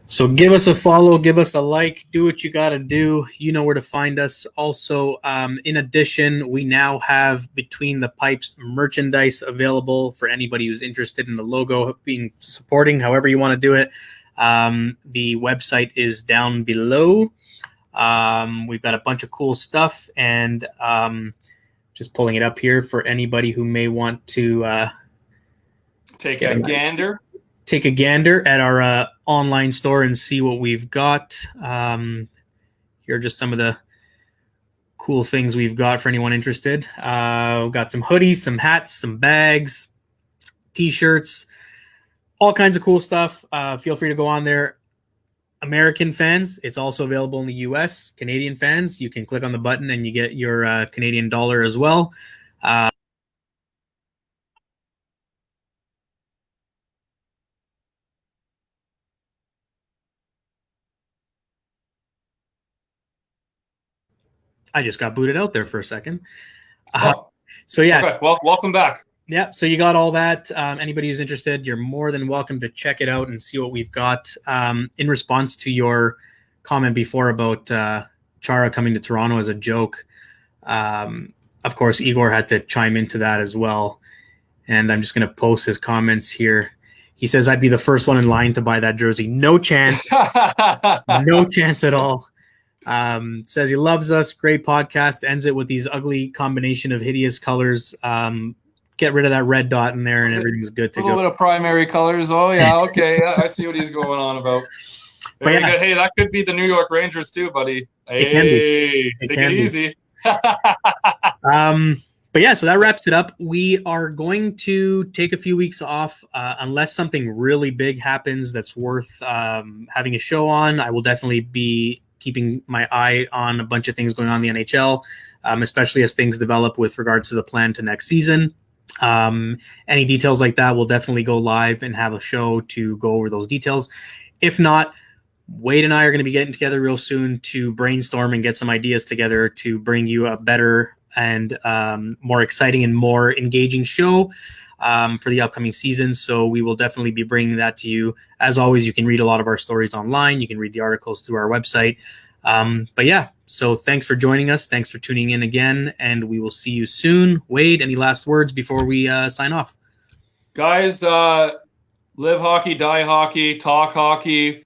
So give us a follow, give us a like, do what you got to do. You know where to find us. Also, in addition, we now have Between the Pipes merchandise available for anybody who's interested in the logo supporting, however you want to do it. The website is down below. We've got a bunch of cool stuff, and just pulling it up here for anybody who may want to take a gander. Take a gander at our online store and see what we've got. Here are just some of the cool things we've got for anyone interested. We've got some hoodies, some hats, some bags, T-shirts, all kinds of cool stuff. Feel free to go on there. American fans, it's also available in the US. Canadian fans, you can click on the button and you get your Canadian dollar as well. I just got booted out there for a second. So yeah. Okay. Well, welcome back. Yeah, so you got all that. Anybody who's interested, you're more than welcome to check it out and see what we've got. In response to your comment before about Chara coming to Toronto as a joke, of course, Igor had to chime into that as well. And I'm just going to post his comments here. He says, I'd be the first one in line to buy that jersey. No chance. No chance at all. Says he loves us. Great podcast. Ends it with these ugly combination of hideous colors. Get rid of that red dot in there and everything's good to go. A little bit of primary colors. Oh, yeah. Okay. I see what he's going on about. Very good. Hey, that could be the New York Rangers too, buddy. Hey, take it easy. But yeah, so that wraps it up. We are going to take a few weeks off unless something really big happens that's worth having a show on. I will definitely be keeping my eye on a bunch of things going on in the NHL, especially as things develop with regards to the plan to next season. Any details like that, we'll definitely go live and have a show to go over those details. If not, Wade and I are going to be getting together real soon to brainstorm and get some ideas together to bring you a better and more exciting and more engaging show for the upcoming season. So we will definitely be bringing that to you. As always, you can read a lot of our stories online. You can read the articles through our website. But yeah, so thanks for joining us. Thanks for tuning in again, and we will see you soon. Wade, any last words before we sign off? Guys, live hockey, die hockey, talk hockey,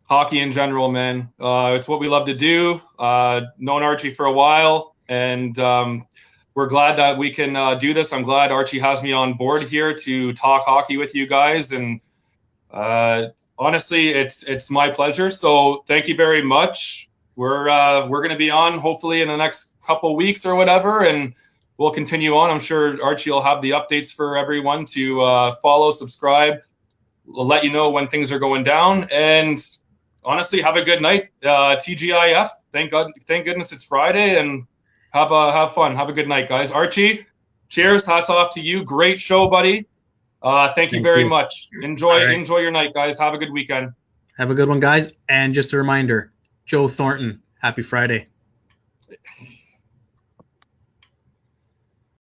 hockey in general, man. It's what we love to do. Known Archie for a while, and we're glad that we can do this. I'm glad Archie has me on board here to talk hockey with you guys, and honestly, it's my pleasure. So thank you very much. We're going to be on hopefully in the next couple weeks or whatever, and we'll continue on. I'm sure Archie will have the updates for everyone to follow, subscribe. We'll let you know when things are going down. And honestly, have a good night. TGIF. Thank goodness it's Friday, and have fun. Have a good night, guys. Archie, cheers. Hats off to you. Great show, buddy. Thank you very much. Enjoy your night, guys. Have a good weekend. Have a good one, guys. And just a reminder, Joe Thornton, happy Friday.